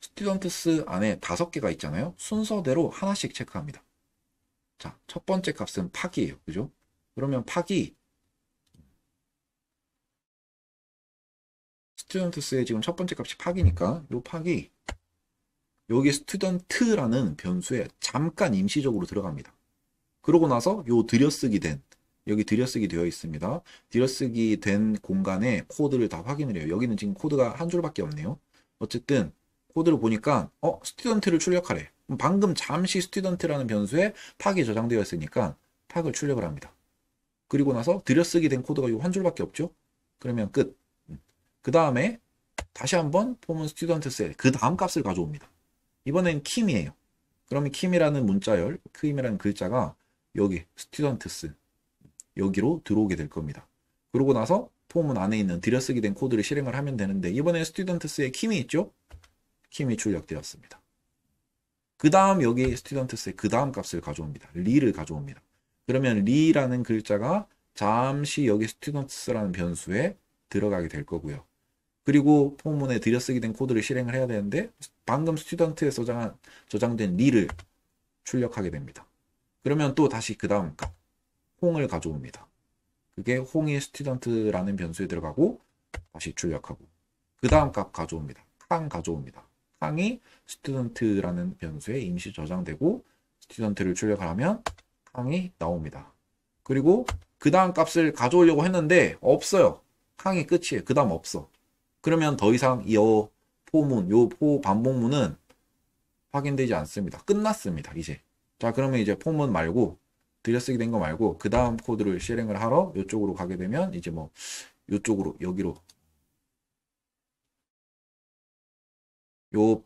스튜던트스 안에 5개가 있잖아요. 순서대로 하나씩 체크합니다. 자, 첫 번째 값은 팍이에요. 그죠? 그러면 팍이 스튜던트스의 지금 첫 번째 값이 팍이니까 요 팍이 여기 스튜던트라는 변수에 잠깐 임시적으로 들어갑니다. 그러고 나서 요 들여쓰기 된 여기 들여쓰기 되어 있습니다. 들여쓰기 된 공간에 코드를 다 확인을 해요. 여기는 지금 코드가 한 줄밖에 없네요. 어쨌든 코드를 보니까 스튜던트를 출력하래. 방금 잠시 스튜던트라는 변수에 팍이 저장되어 있으니까 팍을 출력을 합니다. 그리고 나서 들여쓰기 된 코드가 요 한 줄밖에 없죠. 그러면 끝. 그 다음에 다시 한번 폼은 스튜던트스에 그 다음 값을 가져옵니다. 이번엔 킴이에요. 그러면 킴이라는 문자열, 킴이라는 글자가 여기 스튜던트스 여기로 들어오게 될 겁니다. 그러고 나서 폼은 안에 있는 들여쓰기 된 코드를 실행을 하면 되는데 이번에 스튜던트스에 킴이 있죠? 킴이 출력되었습니다. 그 다음 여기 스튜던트스의 그 다음 값을 가져옵니다. 리를 가져옵니다. 그러면 리라는 글자가 잠시 여기 스튜던트스라는 변수에 들어가게 될 거고요. 그리고 포문에 들여쓰기 된 코드를 실행을 해야 되는데 방금 스튜던트에 저장된 리를 출력하게 됩니다. 그러면 또 다시 그 다음 값 홍을 가져옵니다. 그게 홍이 스튜던트라는 변수에 들어가고 다시 출력하고 그 다음 값 가져옵니다. 캉 가져옵니다. 캉이 스튜던트라는 변수에 임시 저장되고 스튜던트를 출력을 하면 캉이 나옵니다. 그리고 그 다음 값을 가져오려고 했는데 없어요. 캉이 끝이에요. 그 다음 없어. 그러면 더 이상 이 포문, 반복문은 확인되지 않습니다. 끝났습니다. 이제. 자, 그러면 이제 포문 말고 들여쓰기 된 거 말고 그 다음 코드를 실행을 하러 이쪽으로 가게 되면 이제 뭐 이쪽으로 여기로 요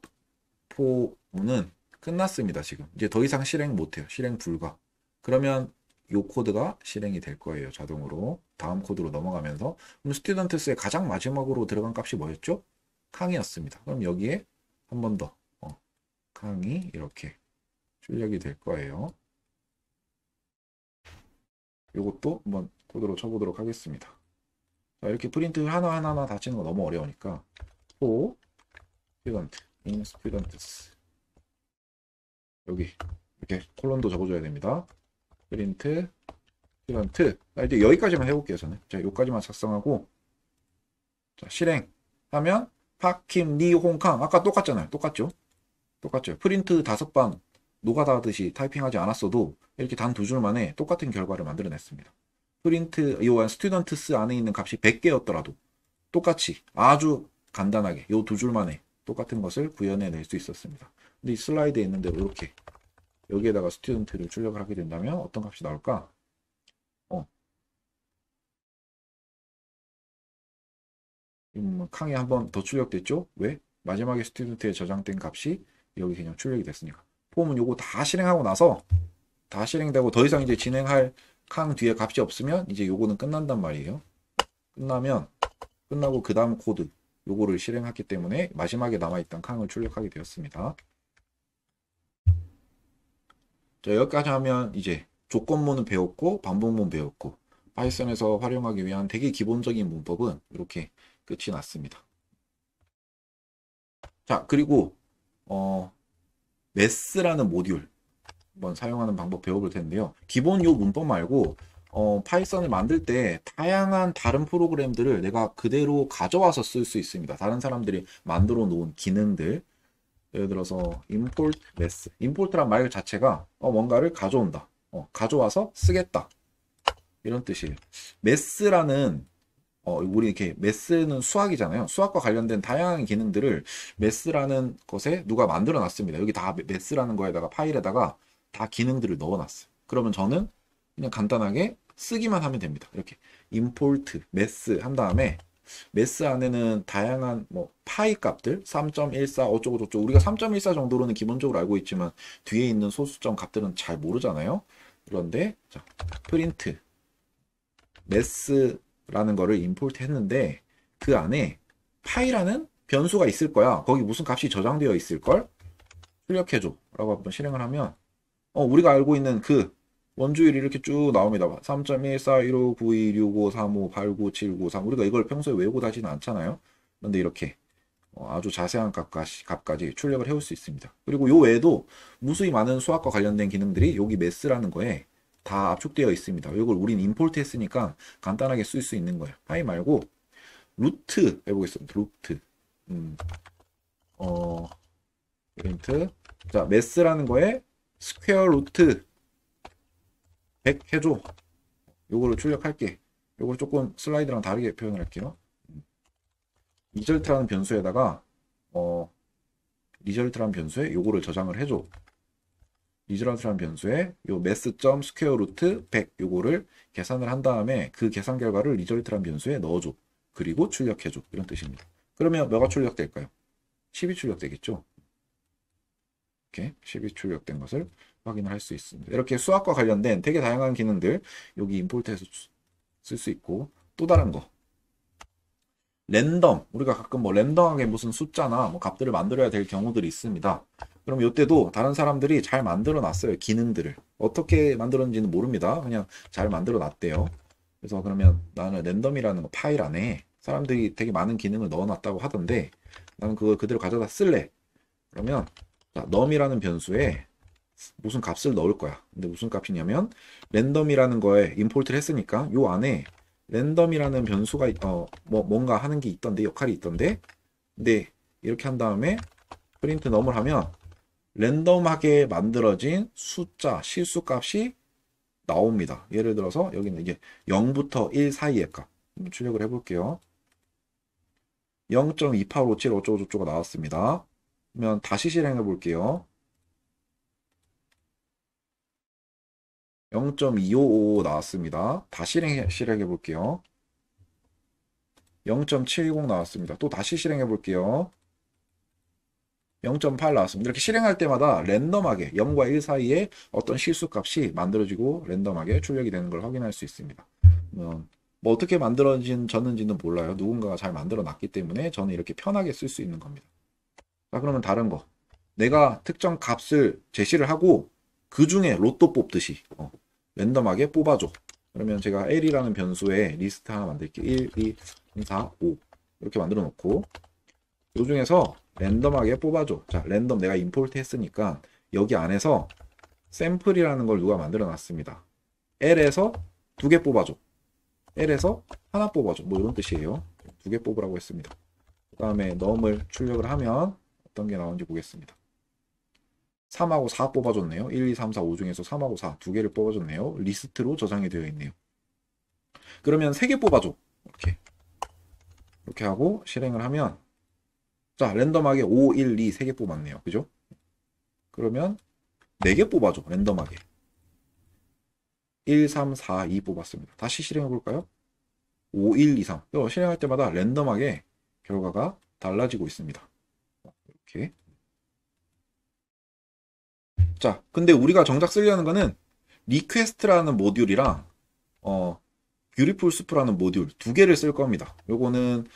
포문은 끝났습니다. 지금 이제 더 이상 실행 못해요. 실행 불가. 그러면 요 코드가 실행이 될 거예요. 자동으로 다음 코드로 넘어가면서 그럼 스튜던트스의 가장 마지막으로 들어간 값이 뭐였죠? 캉이었습니다. 그럼 여기에 한 번 더 캉이 이렇게 출력이 될 거예요. 이것도 한번 코드로 쳐보도록 하겠습니다. 자, 이렇게 프린트 하나하나 다 치는 거 너무 어려우니까 for student, in students 여기 이렇게 콜론도 적어줘야 됩니다. 프린트 student. 자, 이제 여기까지만 해볼게요. 저는 자, 여기까지만 작성하고 자, 실행하면 파킴 니 홍캉 아까 똑같잖아요. 똑같죠? 똑같죠. 프린트 5방 노가다하듯이 타이핑하지 않았어도 이렇게 단 2줄 만에 똑같은 결과를 만들어냈습니다. 프린트 이 스튜던트스 안에 있는 값이 100개였더라도 똑같이 아주 간단하게 이 2줄 만에 똑같은 것을 구현해낼 수 있었습니다. 근데 이 슬라이드에 있는 대로 이렇게 여기에다가 스튜던트를 출력을 하게 된다면 어떤 값이 나올까? 캉이 한 번 더 출력됐죠? 왜? 마지막에 스튜던트에 저장된 값이 여기 그냥 출력이 됐으니까. 폼은 요거 다 실행하고 나서 다 실행되고 더 이상 이제 진행할 캉 뒤에 값이 없으면 이제 요거는 끝난단 말이에요. 끝나고 그 다음 코드 요거를 실행했기 때문에 마지막에 남아있던 캉을 출력하게 되었습니다. 자, 여기까지 하면 이제 조건문은 배웠고 반복문 배웠고 파이썬에서 활용하기 위한 되게 기본적인 문법은 이렇게 끝이 났습니다. 자, 그리고 메스라는 모듈 한번 사용하는 방법 배워볼 텐데요. 기본 요 문법 말고 파이썬을 만들 때 다양한 다른 프로그램들을 내가 그대로 가져와서 쓸 수 있습니다. 다른 사람들이 만들어 놓은 기능들. 예를 들어서 import mess. import란 말 자체가 뭔가를 가져온다. 가져와서 쓰겠다. 이런 뜻이에요. mess라는 우리 이렇게 메스는 수학이잖아요. 수학과 관련된 다양한 기능들을 메스라는 것에 누가 만들어 놨습니다. 여기 다 메스라는 거에다가 파일에다가 다 기능들을 넣어 놨어요. 그러면 저는 그냥 간단하게 쓰기만 하면 됩니다. 이렇게 import 메스 한 다음에 메스 안에는 다양한 뭐 파이 값들 3.14 어쩌고 저쩌고 우리가 3.14 정도로는 기본적으로 알고 있지만 뒤에 있는 소수점 값들은 잘 모르잖아요. 그런데 자, 프린트 메스 라는 거를 임포트 했는데 그 안에 파이라는 변수가 있을 거야. 거기 무슨 값이 저장되어 있을 걸 출력해줘 라고 한번 실행을 하면 우리가 알고 있는 그 원주율이 이렇게 쭉 나옵니다. 3.14159265358979 우리가 이걸 평소에 외우고 다니지는 않잖아요. 그런데 이렇게 아주 자세한 값까지 출력을 해올 수 있습니다. 그리고 요 외에도 무수히 많은 수학과 관련된 기능들이 여기 메스라는 거에 다 압축되어 있습니다. 이걸 우린 임포트 했으니까 간단하게 쓸 수 있는 거예요. 파이 말고 루트 해보겠습니다. 루트 프린트 자 메스라는 거에 스퀘어 루트 100 해줘. 요거를 출력할게. 요걸 조금 슬라이드랑 다르게 표현을 할게요. 리절트라는 변수에다가 리절트라는 변수에 요거를 저장을 해줘. 리절트라는 변수에 요 mass.square root 100 요거를 계산을 한 다음에 그 계산 결과를 리절트라는 변수에 넣어줘. 그리고 출력해줘. 이런 뜻입니다. 그러면 뭐가 출력될까요? 10이 출력되겠죠. 이렇게 10이 출력된 것을 확인을 할 수 있습니다. 이렇게 수학과 관련된 되게 다양한 기능들 여기 임포트해서 쓸 수 있고 또 다른 거 랜덤 우리가 가끔 뭐 랜덤하게 무슨 숫자나 뭐 값들을 만들어야 될 경우들이 있습니다. 그럼 이때도 다른 사람들이 잘 만들어 놨어요. 기능들을 어떻게 만들었는지는 모릅니다. 그냥 잘 만들어 놨대요. 그래서 그러면 나는 랜덤이라는 거 파일 안에 사람들이 되게 많은 기능을 넣어 놨다고 하던데 나는 그걸 그대로 가져다 쓸래. 그러면 자, num이라는 변수에 무슨 값을 넣을 거야. 근데 무슨 값이냐면 랜덤이라는 거에 임포트를 했으니까 요 안에 랜덤이라는 변수가 뭔가 하는 게 있던데 역할이 있던데 근데 이렇게 한 다음에 프린트 num을 하면 랜덤하게 만들어진 숫자 실수값이 나옵니다. 예를 들어서 여기는 이게 0부터 1 사이의 값 출력을 해볼게요. 0.2857 어쩌고 저쩌고 나왔습니다. 그러면 다시 실행해 볼게요. 0.2555 나왔습니다. 다시 실행해 볼게요. 0.720 나왔습니다. 또 다시 실행해 볼게요. 0.8 나왔습니다. 이렇게 실행할 때마다 랜덤하게 0과 1 사이에 어떤 실수값이 만들어지고 랜덤하게 출력이 되는 걸 확인할 수 있습니다. 뭐 어떻게 만들어졌는지는 몰라요. 누군가가 잘 만들어 놨기 때문에 저는 이렇게 편하게 쓸 수 있는 겁니다. 자, 그러면 다른 거. 내가 특정 값을 제시를 하고 그 중에 로또 뽑듯이 랜덤하게 뽑아줘. 그러면 제가 L이라는 변수에 리스트 하나 만들게요. 1, 2, 3, 4, 5 이렇게 만들어 놓고 이 중에서 랜덤하게 뽑아줘. 자, 랜덤 내가 임포트 했으니까 여기 안에서 샘플이라는 걸 누가 만들어 놨습니다. L에서 2개 뽑아줘. L에서 하나 뽑아줘. 뭐 이런 뜻이에요. 2개 뽑으라고 했습니다. 그 다음에 num을 출력을 하면 어떤 게 나오는지 보겠습니다. 3하고 4 뽑아줬네요. 1, 2, 3, 4, 5 중에서 3하고 4 2개를 뽑아줬네요. 리스트로 저장이 되어 있네요. 그러면 3개 뽑아줘. 이렇게 하고 실행을 하면 자, 랜덤하게 5, 1, 2 3개 뽑았네요. 그죠? 그러면 4개 뽑아줘. 랜덤하게. 1, 3, 4, 2 뽑았습니다. 다시 실행해 볼까요? 5, 1, 2, 3. 실행할 때마다 랜덤하게 결과가 달라지고 있습니다. 이렇게. 자, 근데 우리가 정작 쓰려는 거는 리퀘스트라는 모듈이랑 뷰티풀 수프라는 모듈 2개를 쓸 겁니다. 요거는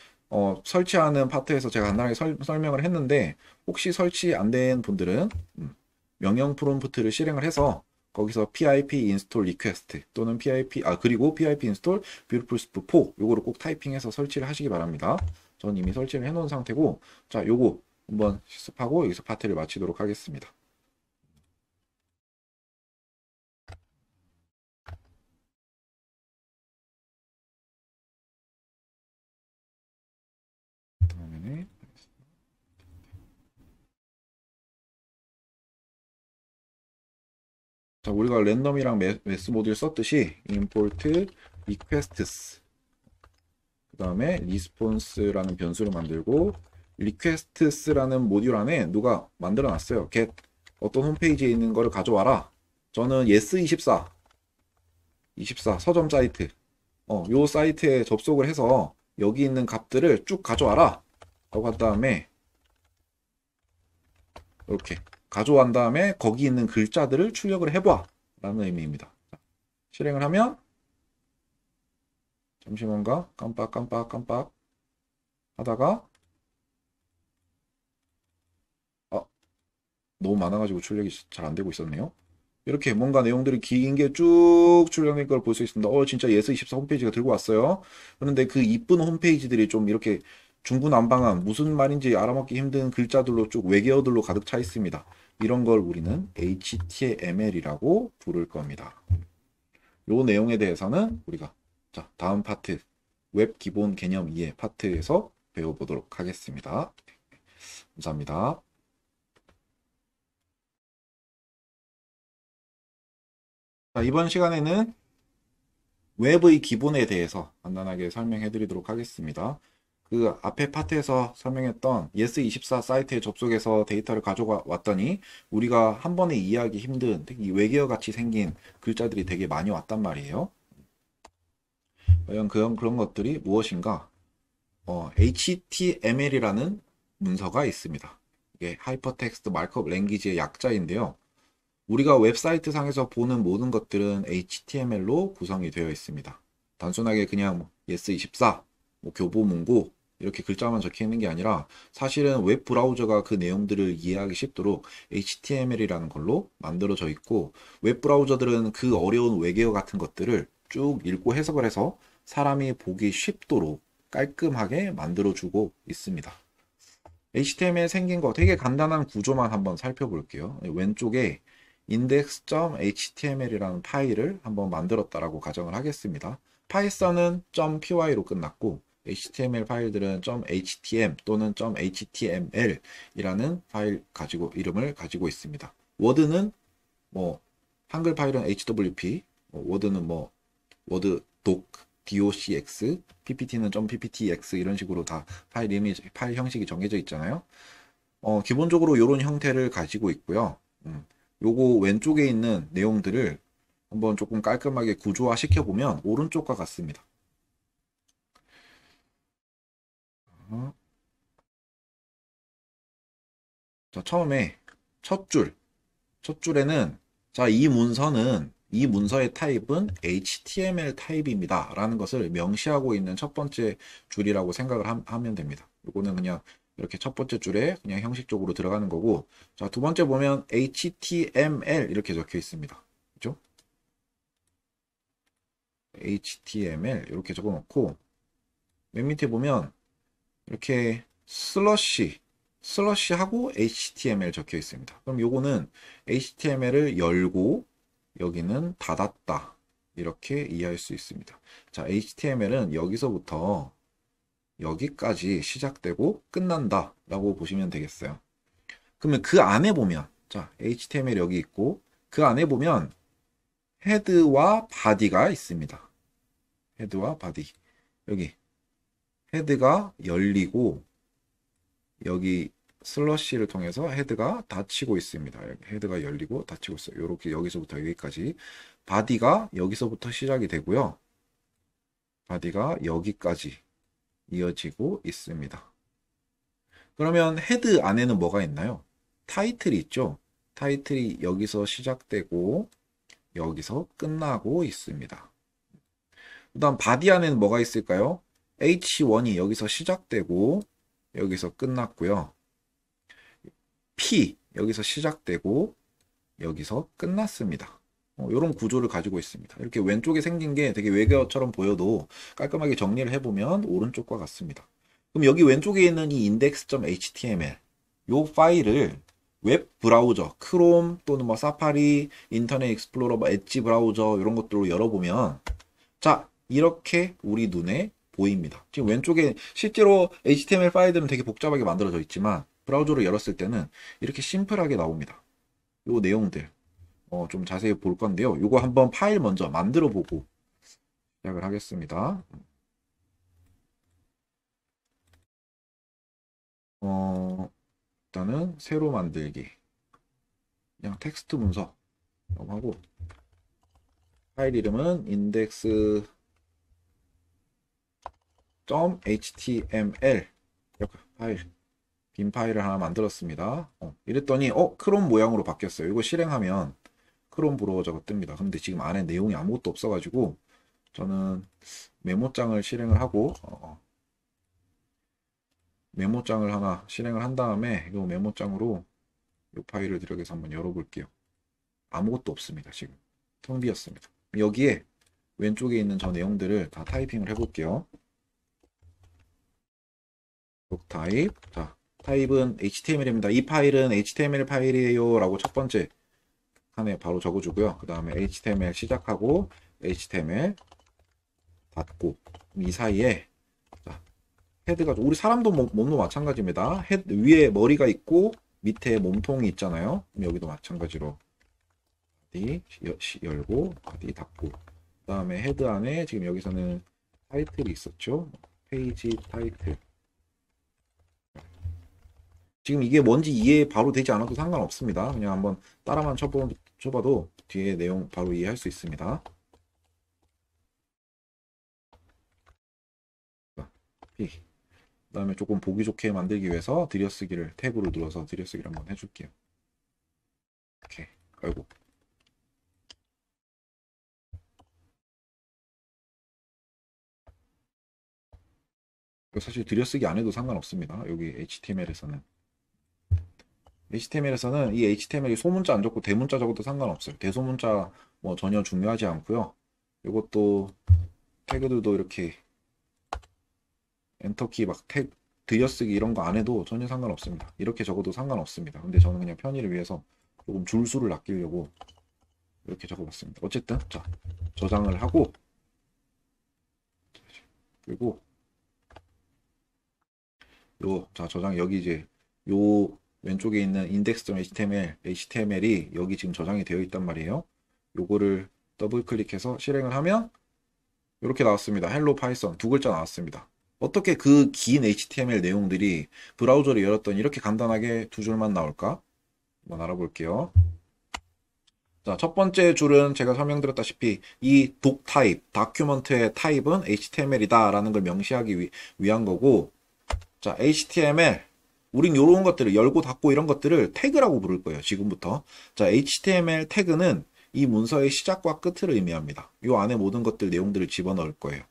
설치하는 파트에서 제가 간단하게 설명을 했는데 혹시 설치 안 된 분들은 명령 프롬프트를 실행을 해서 거기서 pip install request 또는 그리고 pip install beautiful soup 4 요거를 꼭 타이핑해서 설치를 하시기 바랍니다. 전 이미 설치를 해 놓은 상태고 자, 요거 한번 실습하고 여기서 파트를 마치도록 하겠습니다. 다음에는 자, 우리가 랜덤이랑 매스 모듈 썼듯이 import requests 그 다음에 response라는 변수를 만들고 requests라는 모듈 안에 누가 만들어 놨어요. get 어떤 홈페이지에 있는 거를 가져와라. 저는 yes24 서점 사이트 요 사이트에 접속을 해서 여기 있는 값들을 쭉 가져와라 라고 한 다음에 이렇게 가져온 다음에 거기 있는 글자들을 출력을 해봐 라는 의미입니다. 실행을 하면 잠시만가 깜빡 하다가 너무 많아가지고 출력이 잘 안 되고 있었네요. 이렇게 뭔가 내용들이 긴 게 쭉 출력된 걸 볼 수 있습니다. 진짜 예스24 홈페이지가 들고 왔어요. 그런데 그 이쁜 홈페이지들이 좀 이렇게 중구난방한 무슨 말인지 알아먹기 힘든 글자들로 쭉 외계어들로 가득 차 있습니다. 이런 걸 우리는 HTML이라고 부를 겁니다. 요 내용에 대해서는 우리가 자, 다음 파트 웹 기본 개념 이해 파트에서 배워보도록 하겠습니다. 감사합니다. 자, 이번 시간에는 웹의 기본에 대해서 간단하게 설명해 드리도록 하겠습니다. 그 앞에 파트에서 설명했던 yes24 사이트에 접속해서 데이터를 가져왔더니 우리가 한 번에 이해하기 힘든 특히 외계어 같이 생긴 글자들이 되게 많이 왔단 말이에요. 과연 그런 것들이 무엇인가? HTML이라는 문서가 있습니다. 이게 하이퍼텍스트 마크업 랭귀지의 약자인데요. 우리가 웹사이트 상에서 보는 모든 것들은 HTML로 구성이 되어 있습니다. 단순하게 그냥 yes24, 교보문고 이렇게 글자만 적혀 있는 게 아니라 사실은 웹 브라우저가 그 내용들을 이해하기 쉽도록 HTML이라는 걸로 만들어져 있고 웹 브라우저들은 그 어려운 외계어 같은 것들을 쭉 읽고 해석을 해서 사람이 보기 쉽도록 깔끔하게 만들어주고 있습니다. HTML 생긴 거 되게 간단한 구조만 한번 살펴볼게요. 왼쪽에 index.html이라는 파일을 한번 만들었다라고 가정을 하겠습니다. 파이썬은 .py로 끝났고 HTML 파일들은 .htm 또는 .html이라는 파일 이름을 가지고 있습니다. 워드는 한글 파일은 hwp, 워드는 워드 docx, ppt는 .pptx 이런 식으로 다 파일 형식이 정해져 있잖아요. 기본적으로 이런 형태를 가지고 있고요. 요거 왼쪽에 있는 내용들을 한번 조금 깔끔하게 구조화 시켜보면 오른쪽과 같습니다. 자, 처음에 첫 줄에는 자, 이 문서의 타입은 HTML 타입입니다 라는 것을 명시하고 있는 첫 번째 줄이라고 생각을 하면 됩니다. 이거는 그냥 이렇게 첫 번째 줄에 그냥 형식적으로 들어가는 거고 자, 두 번째 보면 HTML 이렇게 적혀 있습니다. 그죠? HTML 이렇게 적어 놓고 맨 밑에 보면 이렇게 슬러시하고 HTML 적혀 있습니다. 그럼 요거는 HTML을 열고 여기는 닫았다. 이렇게 이해할 수 있습니다. 자, HTML은 여기서부터 여기까지 시작되고 끝난다 라고 보시면 되겠어요. 그러면 그 안에 보면 자, HTML 여기 있고 그 안에 보면 헤드와 바디가 있습니다. 헤드와 바디. 여기 헤드가 열리고 여기 슬러시를 통해서 헤드가 닫히고 있습니다. 헤드가 열리고 닫히고 있어요. 이렇게 여기서부터 여기까지. 바디가 여기서부터 시작이 되고요. 바디가 여기까지 이어지고 있습니다. 그러면 헤드 안에는 뭐가 있나요? 타이틀이 있죠. 타이틀이 여기서 시작되고 여기서 끝나고 있습니다. 그 다음 바디 안에는 뭐가 있을까요? H1이 여기서 시작되고 여기서 끝났고요. P 여기서 시작되고 여기서 끝났습니다. 이런 구조를 가지고 있습니다. 이렇게 왼쪽에 생긴 게 되게 외계어처럼 보여도 깔끔하게 정리를 해보면 오른쪽과 같습니다. 그럼 여기 왼쪽에 있는 이 index.html 이 파일을 웹 브라우저, 크롬 또는 뭐 사파리, 인터넷 익스플로러, 뭐 엣지 브라우저 이런 것들로 열어보면 자 이렇게 우리 눈에 보입니다. 지금 왼쪽에 실제로 HTML 파일들은 되게 복잡하게 만들어져 있지만 브라우저로 열었을 때는 이렇게 심플하게 나옵니다. 요 내용들 좀 자세히 볼 건데요. 요거 한번 파일 먼저 만들어 보고 시작을 하겠습니다. 일단은 새로 만들기 그냥 텍스트 문서 하고 파일 이름은 index.html 이렇게 파일 빈 파일을 하나 만들었습니다. 이랬더니 크롬 모양으로 바뀌었어요. 이거 실행하면 크롬 브라우저가 뜹니다. 근데 지금 안에 내용이 아무것도 없어가지고 저는 메모장을 실행을 하고 메모장을 하나 실행을 한 다음에 이 메모장으로 이 파일을 들어가서 한번 열어볼게요. 아무것도 없습니다. 지금 텅 비었습니다. 여기에 왼쪽에 있는 저 내용들을 다 타이핑을 해볼게요. 타입 자 타입은 HTML입니다. 이 파일은 HTML 파일이에요 라고 첫 번째 칸에 바로 적어주고요. 그 다음에 HTML 시작하고 HTML 닫고 이 사이에 자, 헤드가 우리 사람도 몸도 마찬가지입니다. 헤드 위에 머리가 있고 밑에 몸통이 있잖아요. 여기도 마찬가지로 바디 열고 바디 닫고 그 다음에 헤드 안에 지금 여기서는 타이틀이 있었죠. 페이지 타이틀 지금 이게 뭔지 이해 바로 되지 않아도 상관없습니다. 그냥 한번 따라만 쳐봐도 뒤에 내용 바로 이해할 수 있습니다. 그 다음에 조금 보기 좋게 만들기 위해서 들여쓰기를 탭으로 눌러서 들여쓰기를 한번 해줄게요. 오케이. 아이고. 사실 들여쓰기 안 해도 상관없습니다. 여기 HTML에서는 이 HTML이 소문자 안 적고 대문자 적어도 상관없어요. 대소문자 뭐 전혀 중요하지 않고요. 이것도 태그들도 이렇게 엔터키 막 들여쓰기 이런 거 안 해도 전혀 상관없습니다. 이렇게 적어도 상관없습니다. 근데 저는 그냥 편의를 위해서 조금 줄수를 아끼려고 이렇게 적어봤습니다. 어쨌든 자 저장을 하고 그리고 자 저장 여기 이제 요 왼쪽에 있는 index.html이 여기 지금 저장이 되어 있단 말이에요. 요거를 더블 클릭해서 실행을 하면 이렇게 나왔습니다. 헬로 파이썬 두 글자 나왔습니다. 어떻게 그 긴 HTML 내용들이 브라우저를 열었더니 이렇게 간단하게 두 줄만 나올까? 한번 알아볼게요. 자, 첫 번째 줄은 제가 설명드렸다시피 이 독 타입, 다큐먼트의 타입은 HTML이다 라는 걸 명시하기 위한 거고 자, HTML 우린 요런 것들을 열고 닫고 이런 것들을 태그라고 부를 거예요. 지금부터. 자, HTML 태그는 이 문서의 시작과 끝을 의미합니다. 요 안에 모든 것들 내용들을 집어넣을 거예요.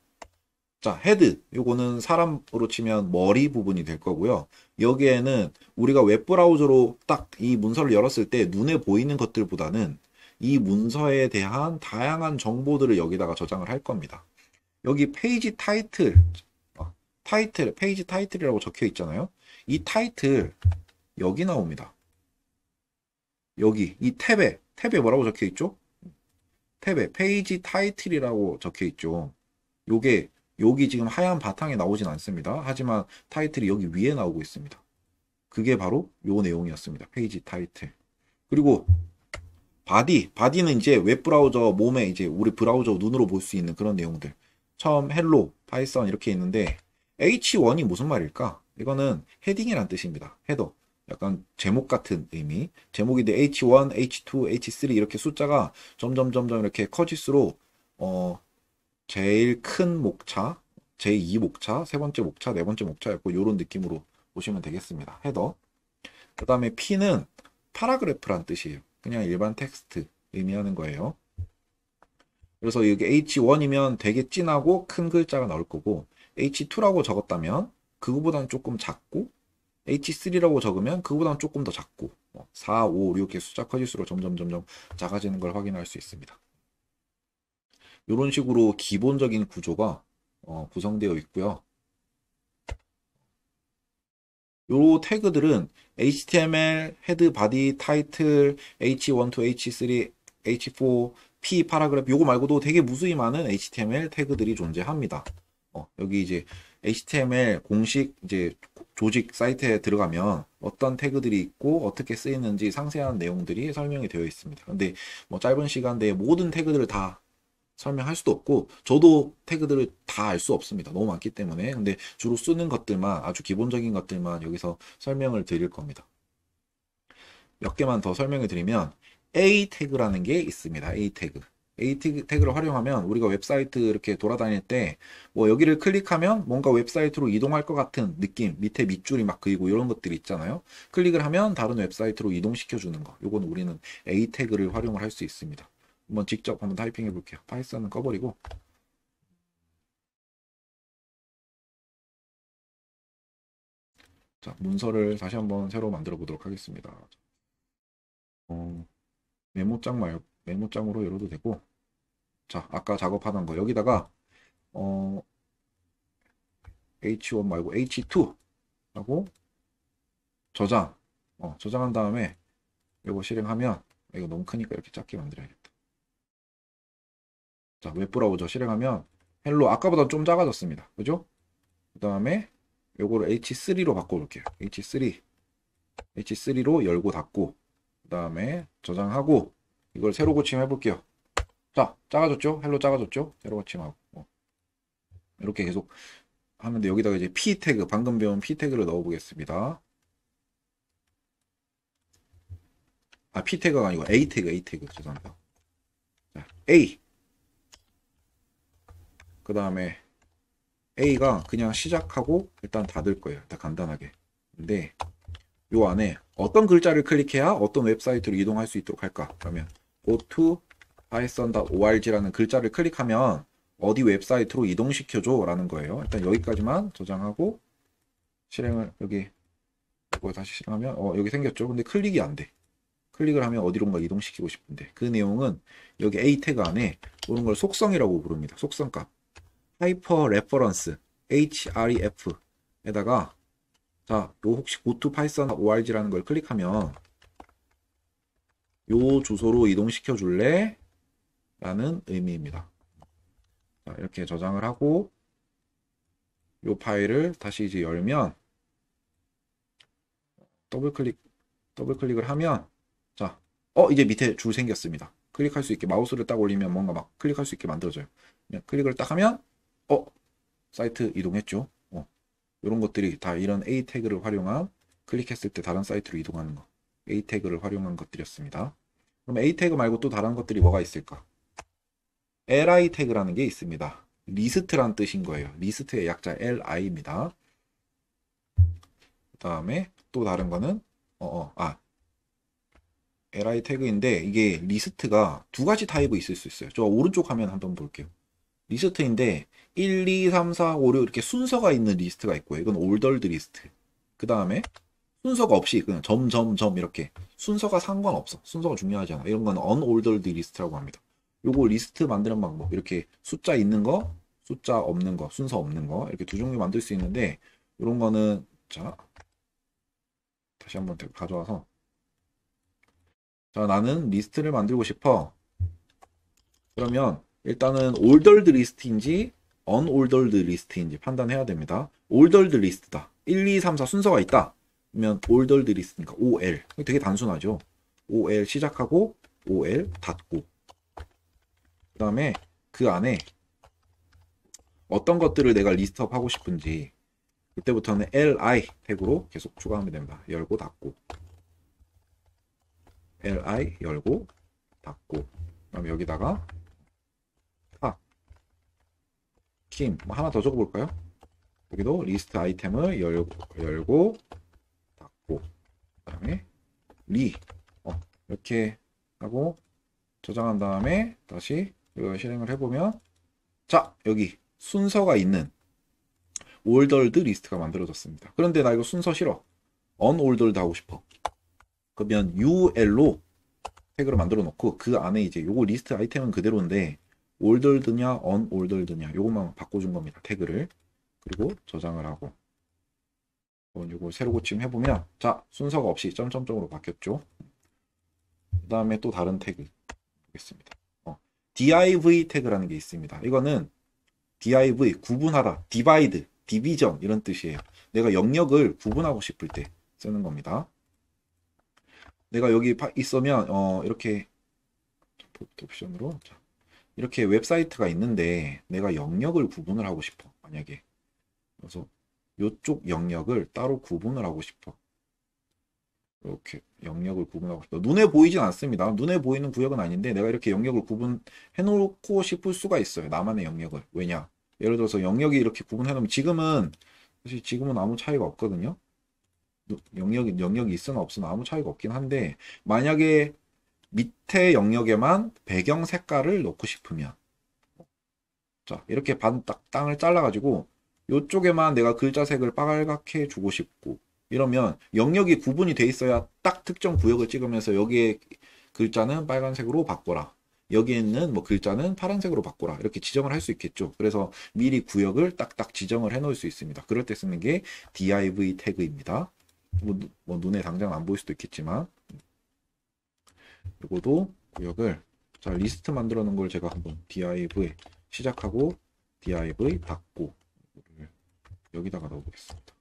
자, 헤드. 요거는 사람으로 치면 머리 부분이 될 거고요. 여기에는 우리가 웹브라우저로 딱 이 문서를 열었을 때 눈에 보이는 것들보다는 이 문서에 대한 다양한 정보들을 여기다가 저장을 할 겁니다. 여기 페이지 타이틀, 페이지 타이틀이라고 적혀 있잖아요. 이 타이틀 여기 나옵니다. 여기 이 탭에 뭐라고 적혀 있죠? 탭에 페이지 타이틀이라고 적혀 있죠. 요게 여기 지금 하얀 바탕에 나오진 않습니다. 하지만 타이틀이 여기 위에 나오고 있습니다. 그게 바로 요 내용이었습니다. 페이지 타이틀. 그리고 바디는 이제 웹브라우저 몸에 이제 우리 브라우저 눈으로 볼 수 있는 그런 내용들. 처음 헬로, 파이썬 이렇게 있는데 H1이 무슨 말일까? 이거는 헤딩이란 뜻입니다. 헤더. 약간 제목 같은 의미. 제목인데 H1, H2, H3 이렇게 숫자가 점점 이렇게 커질수록 제일 큰 목차, 제2 목차, 세 번째 목차, 네 번째 목차였고 이런 느낌으로 보시면 되겠습니다. 헤더. 그 다음에 P는 파라그래프란 뜻이에요. 그냥 일반 텍스트 의미하는 거예요. 그래서 여기 H1이면 되게 진하고 큰 글자가 나올 거고 H2라고 적었다면 그거보다는 조금 작고 H3라고 적으면 그거보다는 조금 더 작고 4, 5 이렇게 숫자 커질수록 점점 작아지는 걸 확인할 수 있습니다. 이런 식으로 기본적인 구조가 구성되어 있고요. 요 태그들은 HTML, 헤드, 바디, 타이틀, H1 to H3, H4, P 파라그래프 요거 말고도 되게 무수히 많은 HTML 태그들이 존재합니다. 여기 이제 HTML 공식 이제 조직 사이트에 들어가면 어떤 태그들이 있고 어떻게 쓰이는지 상세한 내용들이 설명이 되어 있습니다. 근데 뭐 짧은 시간 내에 모든 태그들을 다 설명할 수도 없고 저도 태그들을 다 알 수 없습니다. 너무 많기 때문에. 근데 주로 쓰는 것들만 아주 기본적인 것들만 여기서 설명을 드릴 겁니다. 몇 개만 더 설명을 드리면 A 태그라는 게 있습니다. A 태그. A 태그를 활용하면 우리가 웹사이트 이렇게 돌아다닐 때 뭐 여기를 클릭하면 뭔가 웹사이트로 이동할 것 같은 느낌, 밑에 밑줄이 막 그리고 이런 것들이 있잖아요. 클릭을 하면 다른 웹사이트로 이동시켜 주는 거. 요건 우리는 A 태그를 활용을 할 수 있습니다. 한번 직접 한번 타이핑 해볼게요. 파이썬은 꺼버리고. 자, 문서를 다시 한번 새로 만들어 보도록 하겠습니다. 메모장으로 열어도 되고. 자, 아까 작업하던 거 여기다가 H1 말고 H2라고 저장한 다음에 이거 실행하면 이거 너무 크니까 이렇게 작게 만들어야겠다. 자, 웹브라우저 실행하면 헬로 아까보다 좀 작아졌습니다. 그죠? 그 다음에 요거를 H3로 바꿔볼게요. H3로 열고 닫고 그 다음에 저장하고 이걸 새로 고침해볼게요. 자, 작아졌죠? 헬로 작아졌죠? 새로 고침하고 이렇게 계속 하는데 여기다가 이제 P 태그 방금 배운 P 태그를 넣어보겠습니다. P 태그가 아니고 A 태그 죄송합니다. 자, A 그 다음에 A가 그냥 시작하고 일단 닫을 거예요. 일단 간단하게. 근데 요 안에 어떤 글자를 클릭해야 어떤 웹사이트로 이동할 수 있도록 할까? 그러면 go to python.org라는 글자를 클릭하면 어디 웹사이트로 이동시켜줘 라는 거예요. 일단 여기까지만 저장하고 실행을 여기 이거 다시 실행하면 여기 생겼죠. 근데 클릭이 안 돼. 클릭을 하면 어디론가 이동시키고 싶은데 그 내용은 여기 A 태그 안에 이런 걸 속성이라고 부릅니다. 속성값 하이퍼 레퍼런스 href에다가 자, 요 혹시 go-to-python.org라는 걸 클릭하면 요 주소로 이동시켜 줄래? 라는 의미입니다. 자, 이렇게 저장을 하고 요 파일을 다시 이제 열면 더블클릭을 하면 자, 이제 밑에 줄 생겼습니다. 클릭할 수 있게 마우스를 딱 올리면 뭔가 막 클릭할 수 있게 만들어져요. 그냥 클릭을 딱 하면 사이트 이동했죠. 이런 것들이 다 이런 A 태그를 활용한 클릭했을 때 다른 사이트로 이동하는 거. A 태그를 활용한 것들이었습니다. 그럼 A 태그 말고 또 다른 것들이 뭐가 있을까? li 태그라는 게 있습니다. 리스트란 뜻인 거예요. 리스트의 약자 li입니다. 그 다음에 또 다른 거는 li 태그인데 이게 리스트가 두 가지 타입이 있을 수 있어요. 저 오른쪽 화면 한번 볼게요. 리스트인데 1, 2, 3, 4, 5, 6 이렇게 순서가 있는 리스트가 있고요. 이건 올더드 리스트. 그 다음에 순서가 없이 그냥 점 이렇게 순서가 상관없어. 순서가 중요하지 않아. 이런 건 unordered list라고 합니다. 요거 리스트 만드는 방법 이렇게 숫자 있는 거, 숫자 없는 거, 순서 없는 거 이렇게 두 종류 만들 수 있는데 이런 거는 자 다시 한번 가져와서 자 나는 리스트를 만들고 싶어. 그러면 일단은 ordered list인지 unordered list인지 판단해야 됩니다. ordered list다. 1, 2, 3, 4 순서가 있다. 그러면 ordered list니까 OL. 되게 단순하죠. OL 시작하고 OL 닫고. 그 다음에 그 안에 어떤 것들을 내가 리스트업 하고 싶은지 그때부터는 li 태그로 계속 추가하면 됩니다. 열고 닫고 li 열고 닫고 그럼 여기다가 킴 하나 더 적어볼까요? 여기도 리스트 아이템을 열고 닫고 그 다음에 리 이렇게 하고 저장한 다음에 다시 이걸 실행을 해보면 자 여기 순서가 있는 ordered 리스트가 만들어졌습니다. 그런데 나 이거 순서 싫어. unordered 하고 싶어. 그러면 ul로 태그를 만들어 놓고 그 안에 이제 요거 리스트 아이템은 그대로인데 ordered냐 unordered냐 요것만 바꿔준 겁니다. 태그를. 그리고 저장을 하고 요걸 새로 고침 해보면 자 순서가 없이 점점점으로 바뀌었죠. 그 다음에 또 다른 태그 보겠습니다. div 태그라는 게 있습니다. 이거는 div 구분하다, divide, division 이런 뜻이에요. 내가 영역을 구분하고 싶을 때 쓰는 겁니다. 내가 여기 있으면 이렇게 옵션으로 이렇게 웹사이트가 있는데 내가 영역을 구분을 하고 싶어. 만약에 그래서 이쪽 영역을 따로 구분을 하고 싶어. 이렇게 영역을 구분하고 싶어. 눈에 보이진 않습니다. 눈에 보이는 구역은 아닌데 내가 이렇게 영역을 구분해 놓고 싶을 수가 있어요. 나만의 영역을. 왜냐? 예를 들어서 영역이 이렇게 구분해 놓으면 사실 지금은 아무 차이가 없거든요. 영역이 있으나 없으나 아무 차이가 없긴 한데 만약에 밑에 영역에만 배경 색깔을 넣고 싶으면 자 이렇게 땅을 잘라가지고 이쪽에만 내가 글자색을 빨갛게 주고 싶고 이러면 영역이 구분이 돼 있어야 딱 특정 구역을 찍으면서 여기에 글자는 빨간색으로 바꿔라. 여기에 있는 뭐 글자는 파란색으로 바꿔라. 이렇게 지정을 할 수 있겠죠. 그래서 미리 구역을 딱딱 지정을 해 놓을 수 있습니다. 그럴 때 쓰는 게 div 태그입니다. 뭐 눈에 당장 안 보일 수도 있겠지만 이거도 구역을 자 리스트 만들어 놓은 걸 제가 한번 div 시작하고 div 닫고 여기다가 넣어 보겠습니다.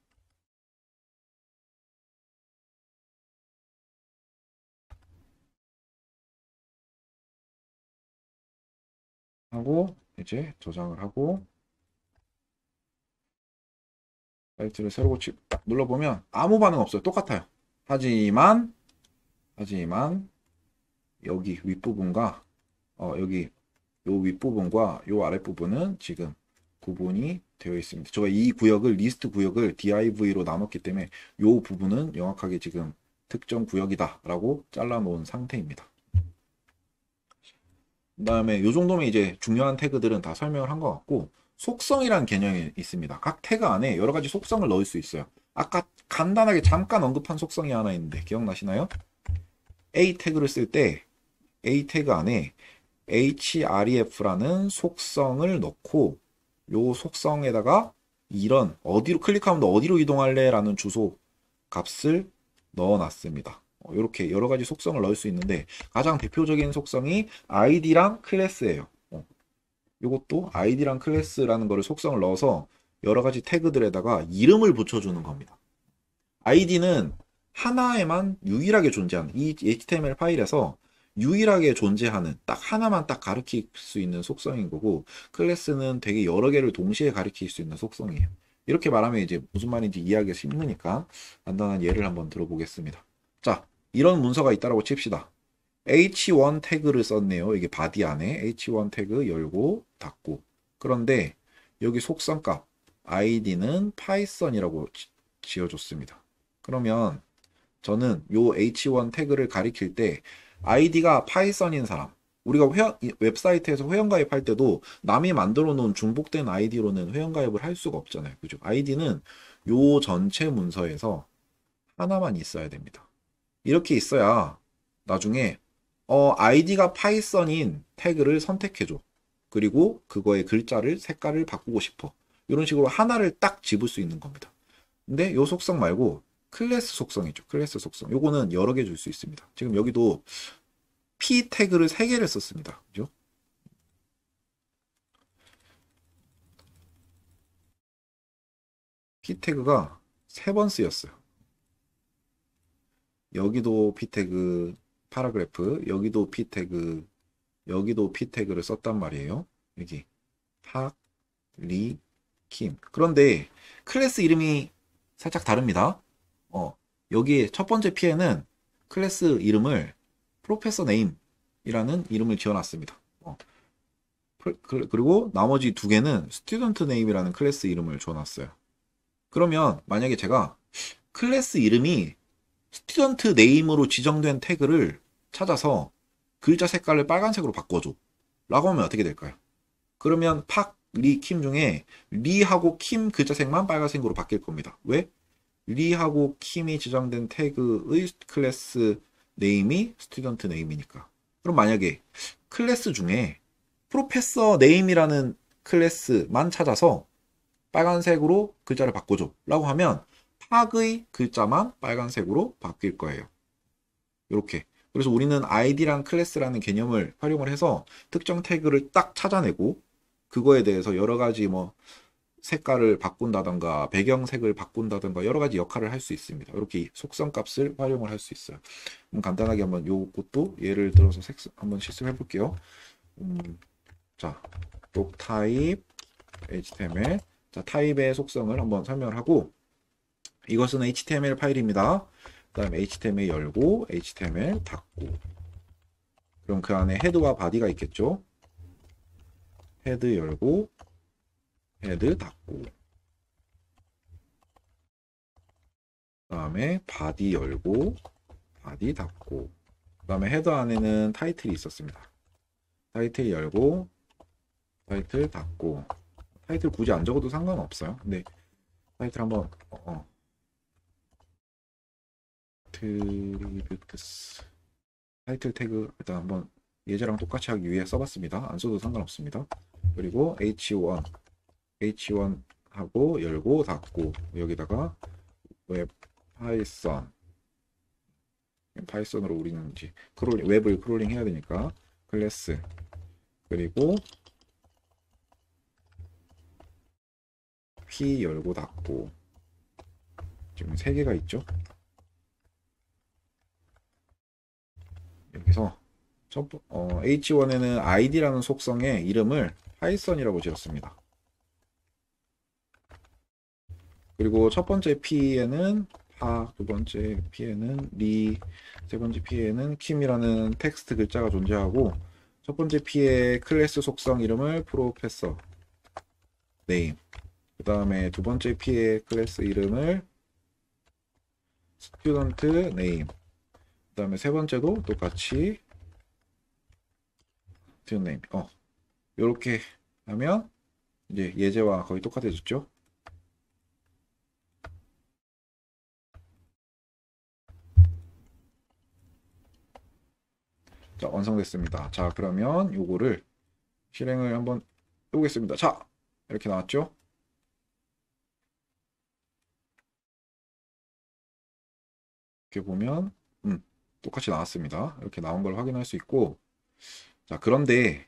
하고 이제 저장을 하고 사이트를 새로 딱 눌러보면 아무 반응 없어요. 똑같아요. 하지만 여기 윗부분과 여기 요 윗부분과 요 아랫부분은 지금 구분이 되어 있습니다. 제가 이 구역을 리스트 구역을 div로 나눴기 때문에 요 부분은 명확하게 지금 특정 구역이다 라고 잘라 놓은 상태입니다. 그 다음에 요 정도면 이제 중요한 태그들은 다 설명을 한 것 같고 속성이라는 개념이 있습니다. 각 태그 안에 여러 가지 속성을 넣을 수 있어요. 아까 간단하게 잠깐 언급한 속성이 하나 있는데 기억나시나요? A 태그를 쓸 때 A 태그 안에 href라는 속성을 넣고 요 속성에다가 이런 어디로 클릭하면 어디로 이동할래 라는 주소 값을 넣어놨습니다. 이렇게 여러 가지 속성을 넣을 수 있는데 가장 대표적인 속성이 id랑 클래스예요. 이것도 id랑 클래스라는 거를 속성을 넣어서 여러 가지 태그들에다가 이름을 붙여주는 겁니다. id는 하나에만 유일하게 존재하는 이 HTML 파일에서 유일하게 존재하는 딱 하나만 딱 가리킬 수 있는 속성인 거고 클래스는 되게 여러 개를 동시에 가리킬 수 있는 속성이에요. 이렇게 말하면 이제 무슨 말인지 이해하기가 쉽으니까 간단한 예를 한번 들어보겠습니다. 자, 이런 문서가 있다라고 칩시다. h1 태그를 썼네요. 이게 바디 안에 h1 태그 열고 닫고 그런데 여기 속성값 id는 파이썬이라고 지어줬습니다. 그러면 저는 요 h1 태그를 가리킬 때 id가 파이썬인 사람 우리가 웹사이트에서 회원가입할 때도 남이 만들어 놓은 중복된 id로는 회원가입을 할 수가 없잖아요. 그죠? id는 요 전체 문서에서 하나만 있어야 됩니다. 이렇게 있어야 나중에 아이디가 파이썬인 태그를 선택해줘. 그리고 그거의 글자를 색깔을 바꾸고 싶어. 이런 식으로 하나를 딱 집을 수 있는 겁니다. 근데 요 속성 말고 클래스 속성이죠. 클래스 속성. 요거는 여러 개 줄 수 있습니다. 지금 여기도 p 태그를 3개를 썼습니다. 그죠? p 태그가 3번 쓰였어요. 여기도 p 태그 파라그래프, 여기도 p 태그, 여기도 p 태그를 썼단 말이에요. 여기 팍, 리, 킴. 그런데 클래스 이름이 살짝 다릅니다. 여기 첫 번째 p에는 클래스 이름을 프로페서 네임이라는 이름을 지어놨습니다. 그리고 나머지 2개는 스튜던트 네임이라는 클래스 이름을 줘놨어요. 그러면 만약에 제가 클래스 이름이 스튜던트 네임으로 지정된 태그를 찾아서 글자 색깔을 빨간색으로 바꿔줘 라고 하면 어떻게 될까요? 그러면 팍, 리, 킴 중에 리하고 킴 글자색만 빨간색으로 바뀔 겁니다. 왜? 리하고 킴이 지정된 태그의 클래스 네임이 스튜던트 네임이니까. 그럼 만약에 클래스 중에 프로페서 네임이라는 클래스만 찾아서 빨간색으로 글자를 바꿔줘 라고 하면 팍의 글자만 빨간색으로 바뀔 거예요. 이렇게. 그래서 우리는 id랑 클래스라는 개념을 활용을 해서 특정 태그를 딱 찾아내고 그거에 대해서 여러 가지 뭐 색깔을 바꾼다던가 배경색을 바꾼다던가 여러 가지 역할을 할 수 있습니다. 이렇게 속성 값을 활용을 할 수 있어요. 그럼 간단하게 한번 요것도 예를 들어서 한번 실습해 볼게요. 자, 록 타입 HTML. 자, 타입의 속성을 한번 설명을 하고 이것은 HTML 파일입니다. 그 다음에 HTML 열고 HTML 닫고 그럼 그 안에 헤드와 바디가 있겠죠. 헤드 열고 헤드 닫고 그 다음에 바디 열고 바디 닫고 그 다음에 헤더 안에는 타이틀이 있었습니다. 타이틀 열고 타이틀 닫고 타이틀 굳이 안 적어도 상관없어요. 근데 타이틀 한번 트리뷰트스 타이틀 태그 일단 한번 예제랑 똑같이 하기 위해 써봤습니다. 안 써도 상관없습니다. 그리고 H1 하고 열고 닫고 여기다가 웹 파이썬으로 우리는 이제 웹을 크롤링 해야 되니까 클래스 그리고 p 열고 닫고 지금 3개가 있죠. 여기서 H1에는 id라는 속성의 이름을 파이썬이라고 지었습니다. 그리고 첫 번째 p에는 두 번째 p에는 리, 세 번째 p에는 킴이라는 텍스트 글자가 존재하고 첫 번째 p의 클래스 속성 이름을 프로페서 네임 그 다음에 두 번째 p의 클래스 이름을 스튜던트 네임 그 다음에 세 번째도 똑같이 스튜던트 네임 이렇게 하면 이제 예제와 거의 똑같아졌죠. 자, 완성됐습니다. 자, 그러면 요거를 실행을 한번 해보겠습니다. 자, 이렇게 나왔죠? 이렇게 보면 똑같이 나왔습니다. 이렇게 나온 걸 확인할 수 있고 자, 그런데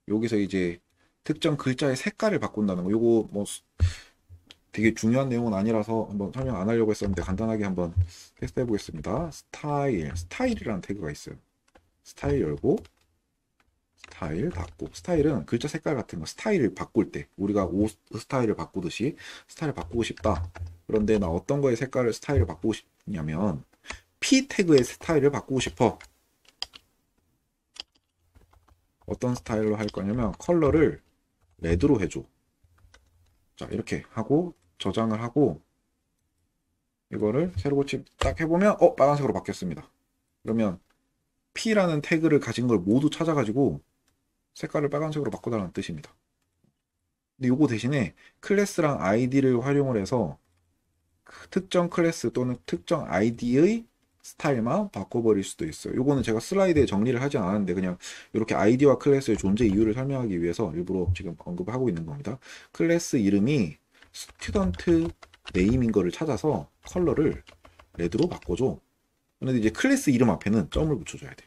여기서 이제 특정 글자의 색깔을 바꾼다는 거 요거 뭐 되게 중요한 내용은 아니라서 한번 설명 안 하려고 했었는데 간단하게 한번 테스트 해보겠습니다. 스타일이라는 태그가 있어요. 스타일 열고 스타일 닫고 스타일은 글자 색깔 같은 거 스타일을 바꿀 때 우리가 옷 스타일을 바꾸듯이 스타일을 바꾸고 싶다. 그런데 나 어떤 거의 스타일을 바꾸고 싶냐면 p 태그의 스타일을 바꾸고 싶어. 어떤 스타일로 할 거냐면 컬러를 레드로 해줘. 자, 이렇게 하고 저장을 하고 이거를 새로 고침 딱 해보면 빨간색으로 바뀌었습니다. 그러면 P라는 태그를 가진 걸 모두 찾아가지고 색깔을 빨간색으로 바꿔달라는 뜻입니다. 근데 요거 대신에 클래스랑 id를 활용을 해서 특정 클래스 또는 특정 아이디의 스타일만 바꿔버릴 수도 있어요. 요거는 제가 슬라이드에 정리를 하지 않았는데 그냥 이렇게 아이디와 클래스의 존재 이유를 설명하기 위해서 일부러 지금 언급하고 있는 겁니다. 클래스 이름이 스튜던트 네임인 거를 찾아서 컬러를 레드로 바꿔줘. 그런데 이제 클래스 이름 앞에는 점을 붙여줘야 돼.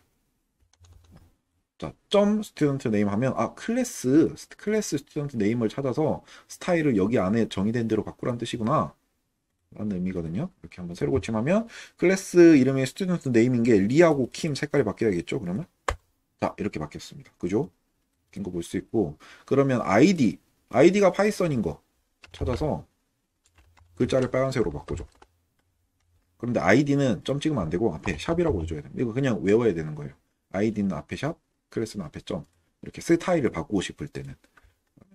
자, 점 스튜던트 네임 하면 클래스 스튜던트 네임을 찾아서 스타일을 여기 안에 정의된 대로 바꾸라는 뜻이구나 라는 의미거든요. 이렇게 한번 새로 고침하면 클래스 이름의 스튜던트 네임인 게 리하고 킴 색깔이 바뀌어야겠죠. 그러면 자 이렇게 바뀌었습니다. 그죠? 바뀐 거 볼 수 있고 그러면 아이디가 파이썬인 거 찾아서 글자를 빨간색으로 바꿔줘. 그런데 아이디는 점 찍으면 안 되고 앞에 샵이라고 해줘야 돼요. 이거 그냥 외워야 되는 거예요. 아이디는 앞에 샵, 클래스는 앞에 점. 이렇게 스타일을 바꾸고 싶을 때는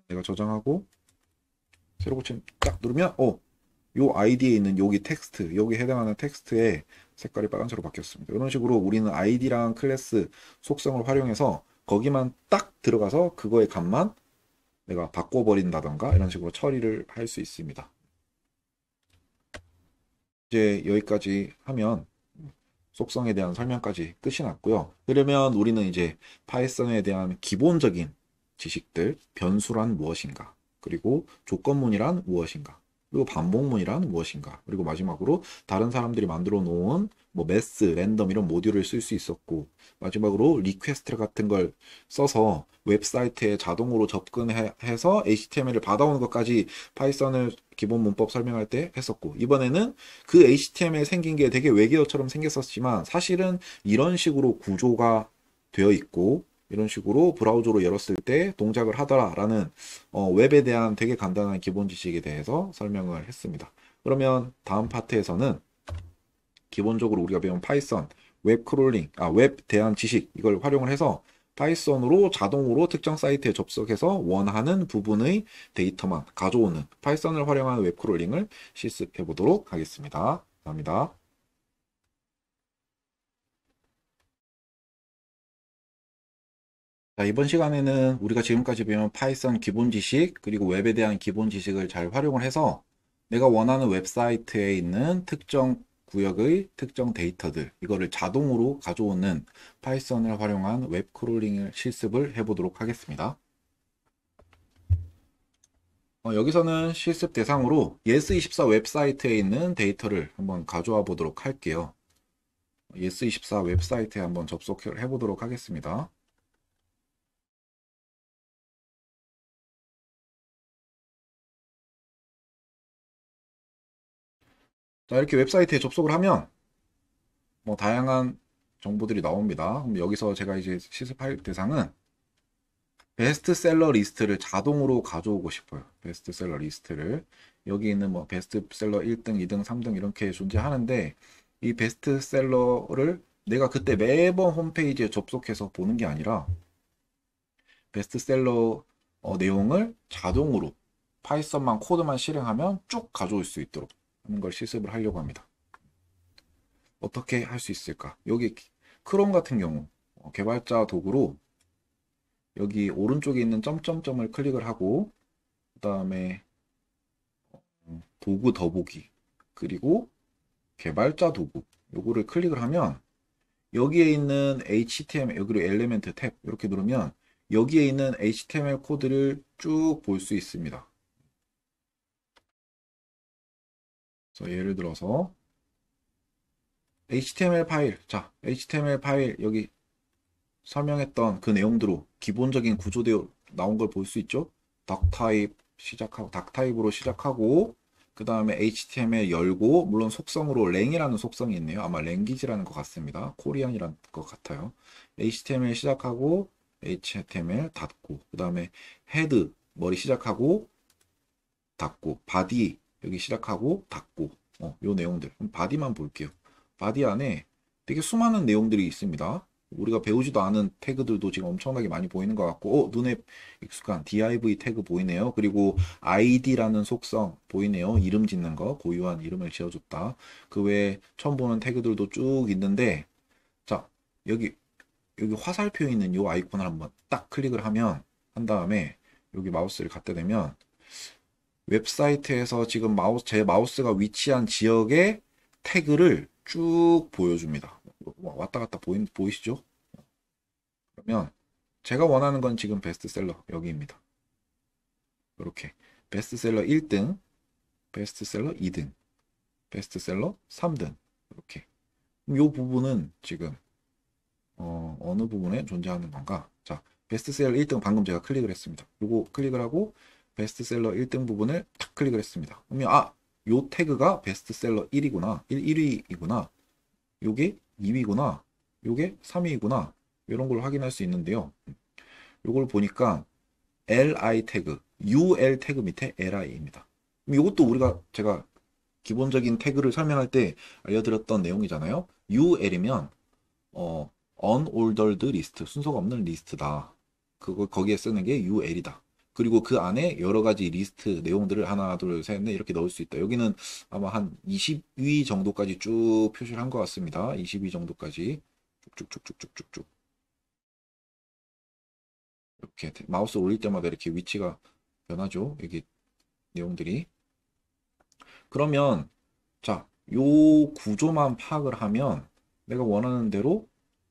내가 저장하고 새로 고침 딱 누르면 요 아이디에 있는 여기 텍스트, 여기 해당하는 텍스트의 색깔이 빨간색으로 바뀌었습니다. 이런 식으로 우리는 아이디랑 클래스 속성을 활용해서 거기만 딱 들어가서 그거의 값만 내가 바꿔버린다던가 이런 식으로 처리를 할 수 있습니다. 이제 여기까지 하면 속성에 대한 설명까지 끝이 났고요. 그러면 우리는 이제 파이썬에 대한 기본적인 지식들, 변수란 무엇인가, 그리고 조건문이란 무엇인가, 그리고 반복문이란 무엇인가, 그리고 마지막으로 다른 사람들이 만들어 놓은 뭐 매스, 랜덤 이런 모듈을 쓸 수 있었고, 마지막으로 리퀘스트 같은 걸 써서 웹사이트에 자동으로 접근해서 HTML을 받아오는 것까지 파이썬을 기본 문법 설명할 때 했었고, 이번에는 그 HTML 생긴 게 되게 외계어처럼 생겼었지만 사실은 이런 식으로 구조가 되어 있고 이런 식으로 브라우저로 열었을 때 동작을 하더라라는 웹에 대한 되게 간단한 기본 지식에 대해서 설명을 했습니다. 그러면 다음 파트에서는 기본적으로 우리가 배운 파이썬, 웹 크롤링, 웹 대한 지식 이걸 활용을 해서 파이썬으로 자동으로 특정 사이트에 접속해서 원하는 부분의 데이터만 가져오는 파이썬을 활용한 웹 크롤링을 실습해 보도록 하겠습니다. 감사합니다. 자, 이번 시간에는 우리가 지금까지 배운 파이썬 기본 지식, 그리고 웹에 대한 기본 지식을 잘 활용을 해서 내가 원하는 웹사이트에 있는 특정 구역의 특정 데이터들, 이거를 자동으로 가져오는 파이썬을 활용한 웹 크롤링을 실습을 해보도록 하겠습니다. 여기서는 실습 대상으로 예스24 웹사이트에 있는 데이터를 한번 가져와 보도록 할게요. 예스24 웹사이트에 한번 접속을 해보도록 하겠습니다. 자, 이렇게 웹사이트에 접속을 하면 뭐 다양한 정보들이 나옵니다. 그럼 여기서 제가 이제 실습할 대상은 베스트셀러 리스트를 자동으로 가져오고 싶어요. 베스트셀러 리스트를. 여기 있는 뭐 베스트셀러 1등, 2등, 3등 이렇게 존재하는데 이 베스트셀러를 내가 그때 매번 홈페이지에 접속해서 보는 게 아니라 베스트셀러 내용을 자동으로 파이썬만 코드만 실행하면 쭉 가져올 수 있도록 하는 걸 실습을 하려고 합니다. 어떻게 할 수 있을까? 여기 크롬 같은 경우 개발자 도구로 여기 오른쪽에 있는 점점점을 클릭을 하고 그 다음에 도구 더보기 그리고 개발자 도구 요거를 클릭을 하면 여기에 있는 HTML 여기로 엘리멘트 탭 이렇게 누르면 여기에 있는 HTML 코드를 쭉 볼 수 있습니다. 그래서 예를 들어서 HTML 파일 HTML 파일 여기 설명했던 그 내용대로 기본적인 구조되어 나온 걸 볼 수 있죠. 닥 타입으로 시작하고 그 다음에 HTML 열고 물론 속성으로 랭이라는 속성이 있네요. 아마 랭귀지라는 것 같습니다. 코리안이라는 것 같아요. HTML 시작하고 HTML 닫고 그 다음에 헤드 머리 시작하고 닫고 바디 여기 시작하고 닫고 요 내용들 바디만 볼게요. 바디 안에 되게 수많은 내용들이 있습니다. 우리가 배우지도 않은 태그들도 지금 엄청나게 많이 보이는 것 같고 눈에 익숙한 div 태그 보이네요. 그리고 id라는 속성 보이네요. 이름 짓는 거 고유한 이름을 지어줬다. 그 외에 처음 보는 태그들도 쭉 있는데 자 여기 화살표 있는 이 아이콘을 한번 딱 클릭을 하면 한 다음에 여기 마우스를 갖다 대면 웹사이트에서 지금 제 마우스가 위치한 지역의 태그를 쭉 보여줍니다. 왔다 갔다 보이시죠? 그러면 제가 원하는 건 지금 베스트셀러 여기입니다. 이렇게 베스트셀러 1등, 베스트셀러 2등, 베스트셀러 3등 이렇게. 이 부분은 지금 어느 부분에 존재하는 건가? 자, 베스트셀러 1등 방금 제가 클릭을 했습니다. 요거 클릭을 하고 베스트셀러 1등 부분을 탁 클릭을 했습니다. 그러면 요 태그가 베스트셀러 1이구나. 1위이구나. 요게 2위구나. 요게 3위이구나. 이런 걸 확인할 수 있는데요. 요걸 보니까 li 태그, ul 태그 밑에 li입니다. 이것도 제가 기본적인 태그를 설명할 때 알려드렸던 내용이잖아요. ul이면 unordered list, 순서가 없는 리스트다. 거기에 쓰는 게 ul이다. 그리고 그 안에 여러 가지 리스트 내용들을 하나, 둘, 셋, 넷 이렇게 넣을 수 있다. 여기는 아마 한 20위 정도까지 쭉 표시를 한 것 같습니다. 20위 정도까지 쭉쭉쭉쭉쭉쭉 이렇게 마우스 올릴 때마다 이렇게 위치가 변하죠. 여기 내용들이. 그러면 자, 요 구조만 파악을 하면 내가 원하는 대로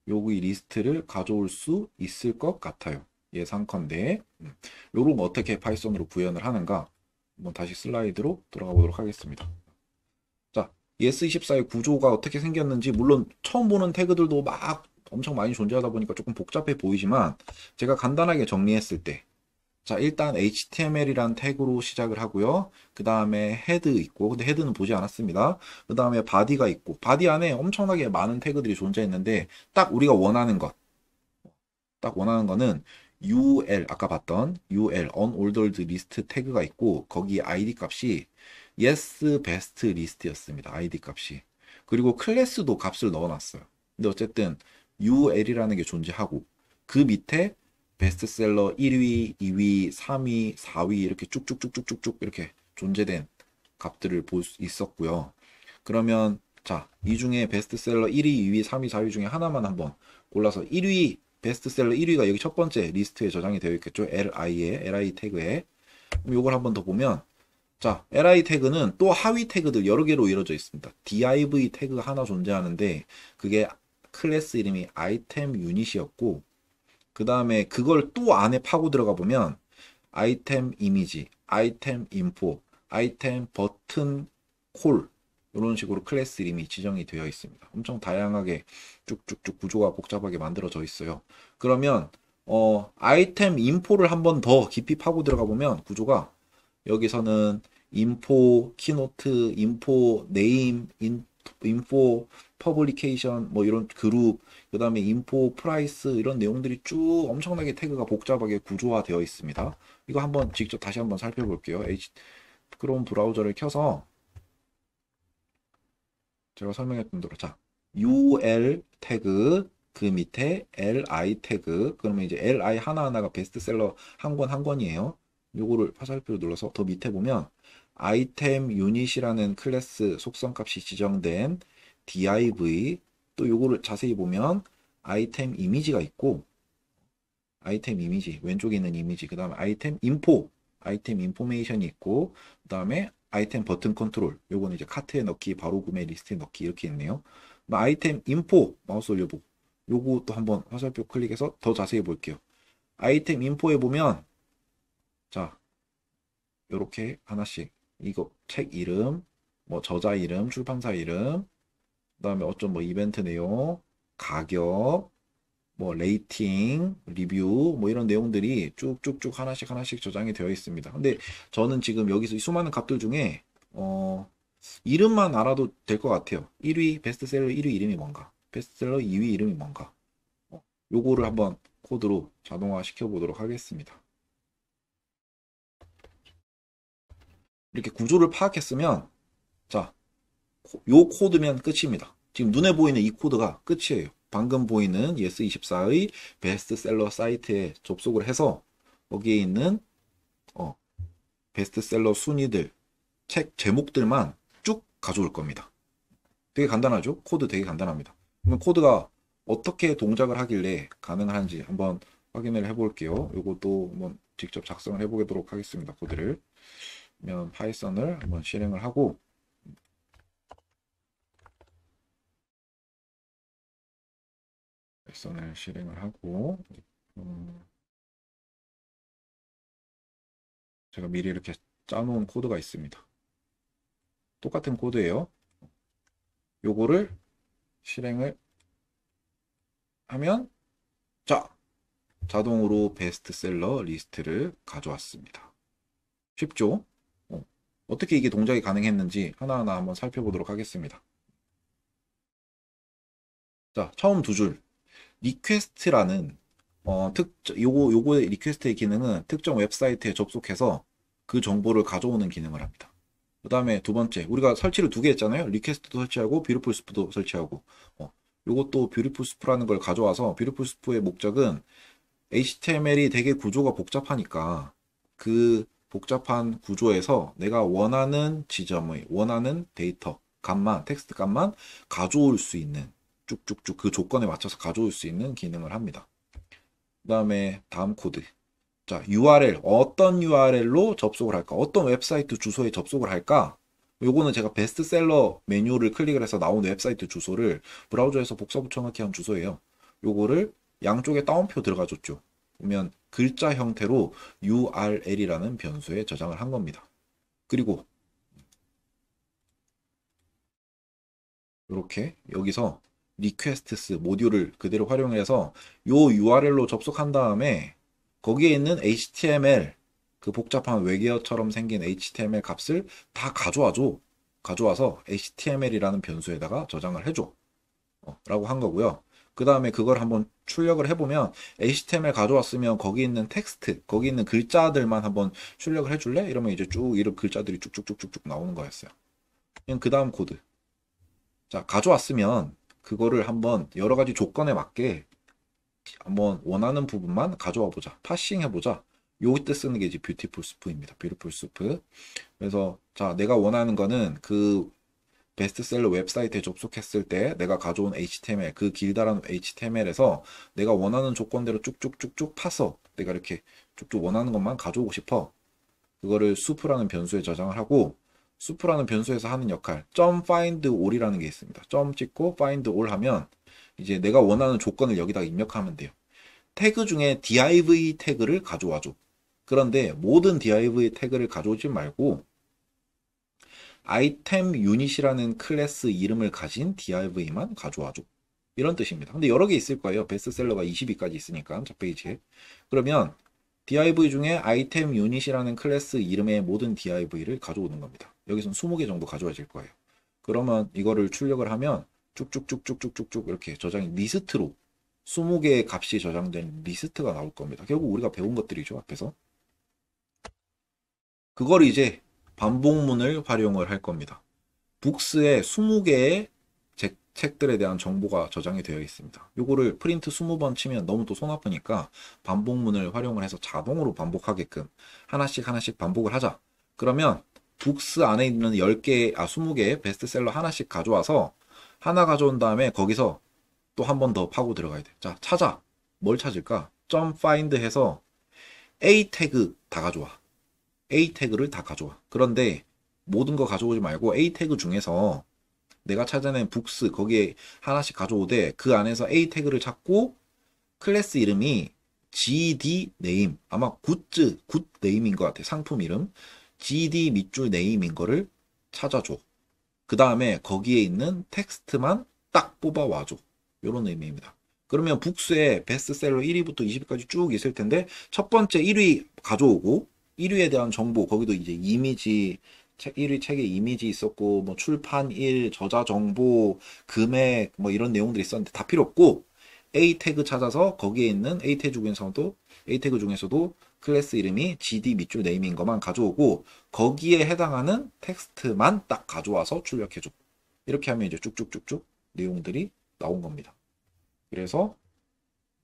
여기 리스트를 가져올 수 있을 것 같아요. 예상컨대. 요걸 어떻게 파이썬으로 구현을 하는가? 한번 다시 슬라이드로 돌아가 보도록 하겠습니다. 자, ES24의 구조가 어떻게 생겼는지, 물론 처음 보는 태그들도 막 엄청 많이 존재하다 보니까 조금 복잡해 보이지만, 제가 간단하게 정리했을 때, 자, 일단 HTML이란 태그로 시작을 하고요. 그 다음에 헤드 있고, 근데 헤드는 보지 않았습니다. 그 다음에 바디가 있고, 바디 안에 엄청나게 많은 태그들이 존재했는데, 딱 원하는 거는 UL, 아까 봤던 UL, unordered list 태그가 있고, 거기 ID 값이 yes, best list였습니다. ID 값이. 그리고 클래스도 값을 넣어놨어요. 근데 어쨌든 UL이라는 게 존재하고, 그 밑에 베스트셀러 1위, 2위, 3위, 4위 이렇게 쭉쭉쭉쭉쭉쭉 이렇게 존재된 값들을 볼 수 있었고요. 그러면 자, 이 중에 베스트셀러 1위, 2위, 3위, 4위 중에 하나만 한번 골라서 1위, 베스트셀러 1위가 여기 첫 번째 리스트에 저장이 되어 있겠죠. li 태그에. 그럼 이걸 한번 더 보면 자, li 태그는 또 하위 태그들 여러 개로 이루어져 있습니다. div 태그가 하나 존재하는데 그게 클래스 이름이 아이템 유닛이었고 그 다음에 그걸 또 안에 파고 들어가 보면 아이템 이미지, 아이템 인포, 아이템 버튼 콜 이런 식으로 클래스 이름이 지정이 되어 있습니다. 엄청 다양하게 쭉쭉쭉 구조가 복잡하게 만들어져 있어요. 그러면 아이템 인포를 한번 더 깊이 파고 들어가 보면 구조가 여기서는 인포, 키노트, 인포, 네임, 인포, 퍼블리케이션, 뭐 이런 그룹, 그 다음에 인포, 프라이스 이런 내용들이 쭉 엄청나게 태그가 복잡하게 구조화되어 있습니다. 이거 한번 직접 다시 한번 살펴볼게요. 크롬 브라우저를 켜서 제가 설명했던 대로 자, UL 태그 그 밑에 LI 태그 그러면 이제 LI 하나하나가 베스트셀러 한 권 한 권이에요. 요거를 화살표를 눌러서 더 밑에 보면 아이템 유닛이라는 클래스 속성 값이 지정된 div 또 요거를 자세히 보면 아이템 이미지가 있고 아이템 이미지 왼쪽에 있는 이미지 그 다음에 아이템 인포 아이템 인포메이션이 있고 그 다음에 아이템 버튼 컨트롤 요거는 이제 카트에 넣기 바로 구매 리스트에 넣기 이렇게 있네요. 아이템 인포 마우스 올려보고 요것도 한번 화살표 클릭해서 더 자세히 볼게요. 아이템 인포에 보면 자 요렇게 하나씩 이거 책 이름 뭐 저자 이름 출판사 이름 그 다음에 어쩜 뭐 이벤트 내용 가격 뭐 레이팅, 리뷰 뭐 이런 내용들이 쭉쭉쭉 하나씩 하나씩 저장이 되어 있습니다. 근데 저는 지금 여기서 이 수많은 값들 중에 이름만 알아도 될 것 같아요. 1위 베스트셀러 1위 이름이 뭔가, 베스트셀러 2위 이름이 뭔가. 요거를 한번 코드로 자동화 시켜 보도록 하겠습니다. 이렇게 구조를 파악했으면 자, 요 코드면 끝입니다. 지금 눈에 보이는 이 코드가 끝이에요. 방금 보이는 예스24의 베스트셀러 사이트에 접속을 해서 거기에 있는 베스트셀러 순위들, 책 제목들만 쭉 가져올 겁니다. 되게 간단하죠? 코드 되게 간단합니다. 그럼 코드가 어떻게 동작을 하길래 가능한지 한번 확인을 해볼게요. 이것도 한번 직접 작성을 해보도록 하겠습니다. 코드를. 그러면 파이썬을 한번 실행을 하고 파이썬을 실행을 하고 음, 제가 미리 이렇게 짜놓은 코드가 있습니다. 똑같은 코드예요. 요거를 실행을 하면 자, 자동으로 베스트셀러 리스트를 가져왔습니다. 쉽죠? 어떻게 이게 동작이 가능했는지 하나하나 한번 살펴보도록 하겠습니다. 자, 처음 두 줄. 리퀘스트라는 요거의 리퀘스트의 기능은 특정 웹사이트에 접속해서 그 정보를 가져오는 기능을 합니다. 그 다음에 두 번째, 우리가 설치를 두 개 했잖아요. 리퀘스트도 설치하고 뷰티풀 스프도 설치하고. 요것도 뷰티풀 스프라는 걸 가져와서 뷰티풀 스프의 목적은 HTML이 되게 구조가 복잡하니까 그 복잡한 구조에서 내가 원하는 지점의 원하는 데이터 값만 텍스트 값만 가져올 수 있는 쭉쭉쭉 그 조건에 맞춰서 가져올 수 있는 기능을 합니다. 그 다음에 다음 코드. 자, URL 어떤 URL로 접속을 할까? 어떤 웹사이트 주소에 접속을 할까? 요거는 제가 베스트셀러 메뉴를 클릭을 해서 나온 웹사이트 주소를 브라우저에서 복사 붙여넣기 한 주소예요. 요거를 양쪽에 따옴표 들어가줬죠. 보면 글자 형태로 URL이라는 변수에 저장을 한 겁니다. 그리고 이렇게 여기서 requests 모듈을 그대로 활용해서 요 URL로 접속한 다음에 거기에 있는 HTML 그 복잡한 외계어처럼 생긴 HTML 값을 다 가져와줘. 가져와서 HTML이라는 변수에다가 저장을 해줘. 라고 한 거고요. 그 다음에 그걸 한번 출력을 해보면 HTML 가져왔으면 거기 있는 텍스트, 거기 있는 글자들만 한번 출력을 해줄래? 이러면 이제 쭉 이런 글자들이 쭉쭉쭉쭉쭉 나오는 거였어요. 그냥 그 다음 코드. 자, 가져왔으면 그거를 한번 여러 가지 조건에 맞게 한번 원하는 부분만 가져와 보자. 파싱 해보자. 요때 쓰는 게 이제 뷰티풀 스프입니다. 뷰티풀 스프. 그래서 자, 내가 원하는 거는 그 베스트셀러 웹사이트에 접속했을 때 내가 가져온 HTML, 그 길다란 HTML에서 내가 원하는 조건대로 쭉쭉쭉쭉 파서 내가 이렇게 쭉쭉 원하는 것만 가져오고 싶어. 그거를 수프라는 변수에 저장을 하고 수프라는 변수에서 하는 역할 .find all이라는 게 있습니다. 점 찍고 find all 하면 이제 내가 원하는 조건을 여기다가 입력하면 돼요. 태그 중에 div 태그를 가져와줘. 그런데 모든 div 태그를 가져오지 말고 아이템 유닛이라는 클래스 이름을 가진 div만 가져와줘. 이런 뜻입니다. 근데 여러 개 있을 거예요. 베스트셀러가 20위까지 있으니까 첫 페이지에. 그러면 div 중에 아이템 유닛이라는 클래스 이름의 모든 div를 가져오는 겁니다. 여기선 20개 정도 가져와질 거예요. 그러면 이거를 출력을 하면 쭉쭉쭉쭉쭉쭉쭉 이렇게 저장이 리스트로 20개의 값이 저장된 리스트가 나올 겁니다. 결국 우리가 배운 것들이죠, 앞에서. 그걸 이제 반복문을 활용을 할 겁니다. 북스에 20개의 책들에 대한 정보가 저장이 되어 있습니다. 요거를 프린트 20번 치면 너무 또 손 아프니까 반복문을 활용을 해서 자동으로 반복하게끔 하나씩 하나씩 반복을 하자. 그러면 북스 안에 있는 20개 베스트셀러 하나씩 가져와서 하나 가져온 다음에 거기서 또 한 번 더 파고 들어가야 돼. 자, 찾아. 뭘 찾을까? find 해서 A 태그 다 가져와. A 태그를 다 가져와. 그런데 모든 거 가져오지 말고 A 태그 중에서 내가 찾아낸 북스 거기에 하나씩 가져오되 그 안에서 A 태그를 찾고 클래스 이름이 GD 네임 아마 굿 네임인 것 같아. 상품 이름 GD 밑줄 네임인 거를 찾아줘. 그 다음에 거기에 있는 텍스트만 딱 뽑아와줘. 이런 의미입니다. 그러면 북스에 베스트셀러 1위부터 20위까지 쭉 있을 텐데 첫 번째 1위 가져오고 1위에 대한 정보 거기도 이제 이미지 1위 책에 이미지 있었고 뭐 출판일 저자 정보 금액 뭐 이런 내용들이 있었는데 다 필요 없고 A 태그 찾아서 거기에 있는 A 태그 중에서도 클래스 이름이 GD 밑줄 네임인 것만 가져오고 거기에 해당하는 텍스트만 딱 가져와서 출력해줘. 이렇게 하면 이제 쭉쭉쭉쭉 내용들이 나온 겁니다. 그래서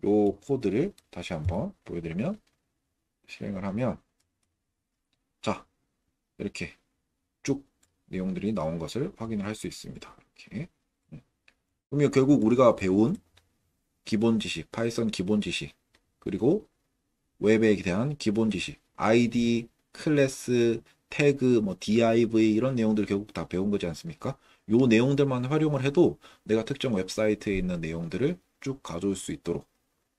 요 코드를 다시 한번 보여드리면 실행을 하면 자 이렇게 쭉 내용들이 나온 것을 확인을 할 수 있습니다. 이렇게. 그러면 결국 우리가 배운 기본 지식, 파이썬 기본 지식, 그리고 웹에 대한 기본 지식, ID, 클래스, 태그, 뭐 div 이런 내용들 결국 다 배운 거지 않습니까? 요 내용들만 활용을 해도 내가 특정 웹사이트에 있는 내용들을 쭉 가져올 수 있도록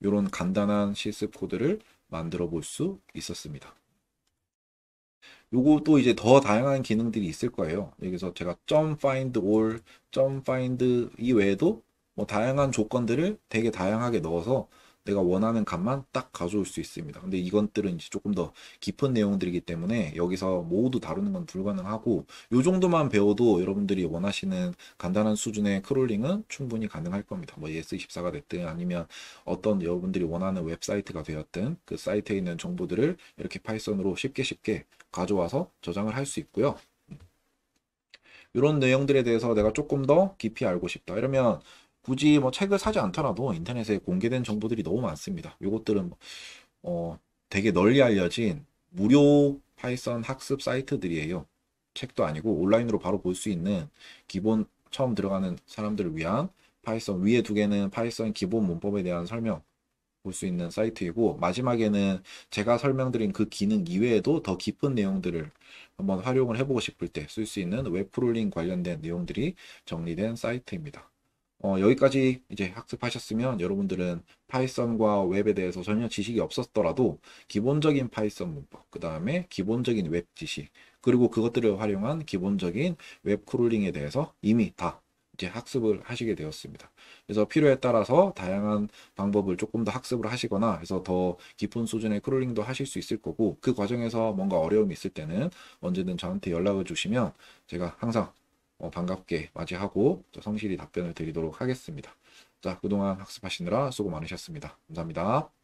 이런 간단한 실습 코드를 만들어 볼 수 있었습니다. 요것도 이제 더 다양한 기능들이 있을 거예요. 여기서 제가 .find all, .find 이 외에도 뭐 다양한 조건들을 되게 다양하게 넣어서 내가 원하는 값만 딱 가져올 수 있습니다. 근데 이것들은 이제 조금 더 깊은 내용들이기 때문에 여기서 모두 다루는 건 불가능하고 요 정도만 배워도 여러분들이 원하시는 간단한 수준의 크롤링은 충분히 가능할 겁니다. 뭐 ES24가 됐든 아니면 어떤 여러분들이 원하는 웹사이트가 되었든 그 사이트에 있는 정보들을 이렇게 파이썬으로 쉽게 가져와서 저장을 할 수 있고요. 이런 내용들에 대해서 내가 조금 더 깊이 알고 싶다. 이러면 굳이 뭐 책을 사지 않더라도 인터넷에 공개된 정보들이 너무 많습니다. 이것들은 되게 널리 알려진 무료 파이썬 학습 사이트들이에요. 책도 아니고 온라인으로 바로 볼 수 있는 기본 처음 들어가는 사람들을 위한 파이썬 위에 두 개는 파이썬 기본 문법에 대한 설명 볼 수 있는 사이트이고 마지막에는 제가 설명드린 그 기능 이외에도 더 깊은 내용들을 한번 활용을 해보고 싶을 때 쓸 수 있는 웹프롤링 관련된 내용들이 정리된 사이트입니다. 여기까지 이제 학습하셨으면 여러분들은 파이썬과 웹에 대해서 전혀 지식이 없었더라도 기본적인 파이썬 문법, 그 다음에 기본적인 웹 지식, 그리고 그것들을 활용한 기본적인 웹 크롤링에 대해서 이미 다 이제 학습을 하시게 되었습니다. 그래서 필요에 따라서 다양한 방법을 조금 더 학습을 하시거나 해서 더 깊은 수준의 크롤링도 하실 수 있을 거고 그 과정에서 뭔가 어려움이 있을 때는 언제든 저한테 연락을 주시면 제가 항상 반갑게 맞이하고 성실히 답변을 드리도록 하겠습니다. 자, 그동안 학습하시느라 수고 많으셨습니다. 감사합니다.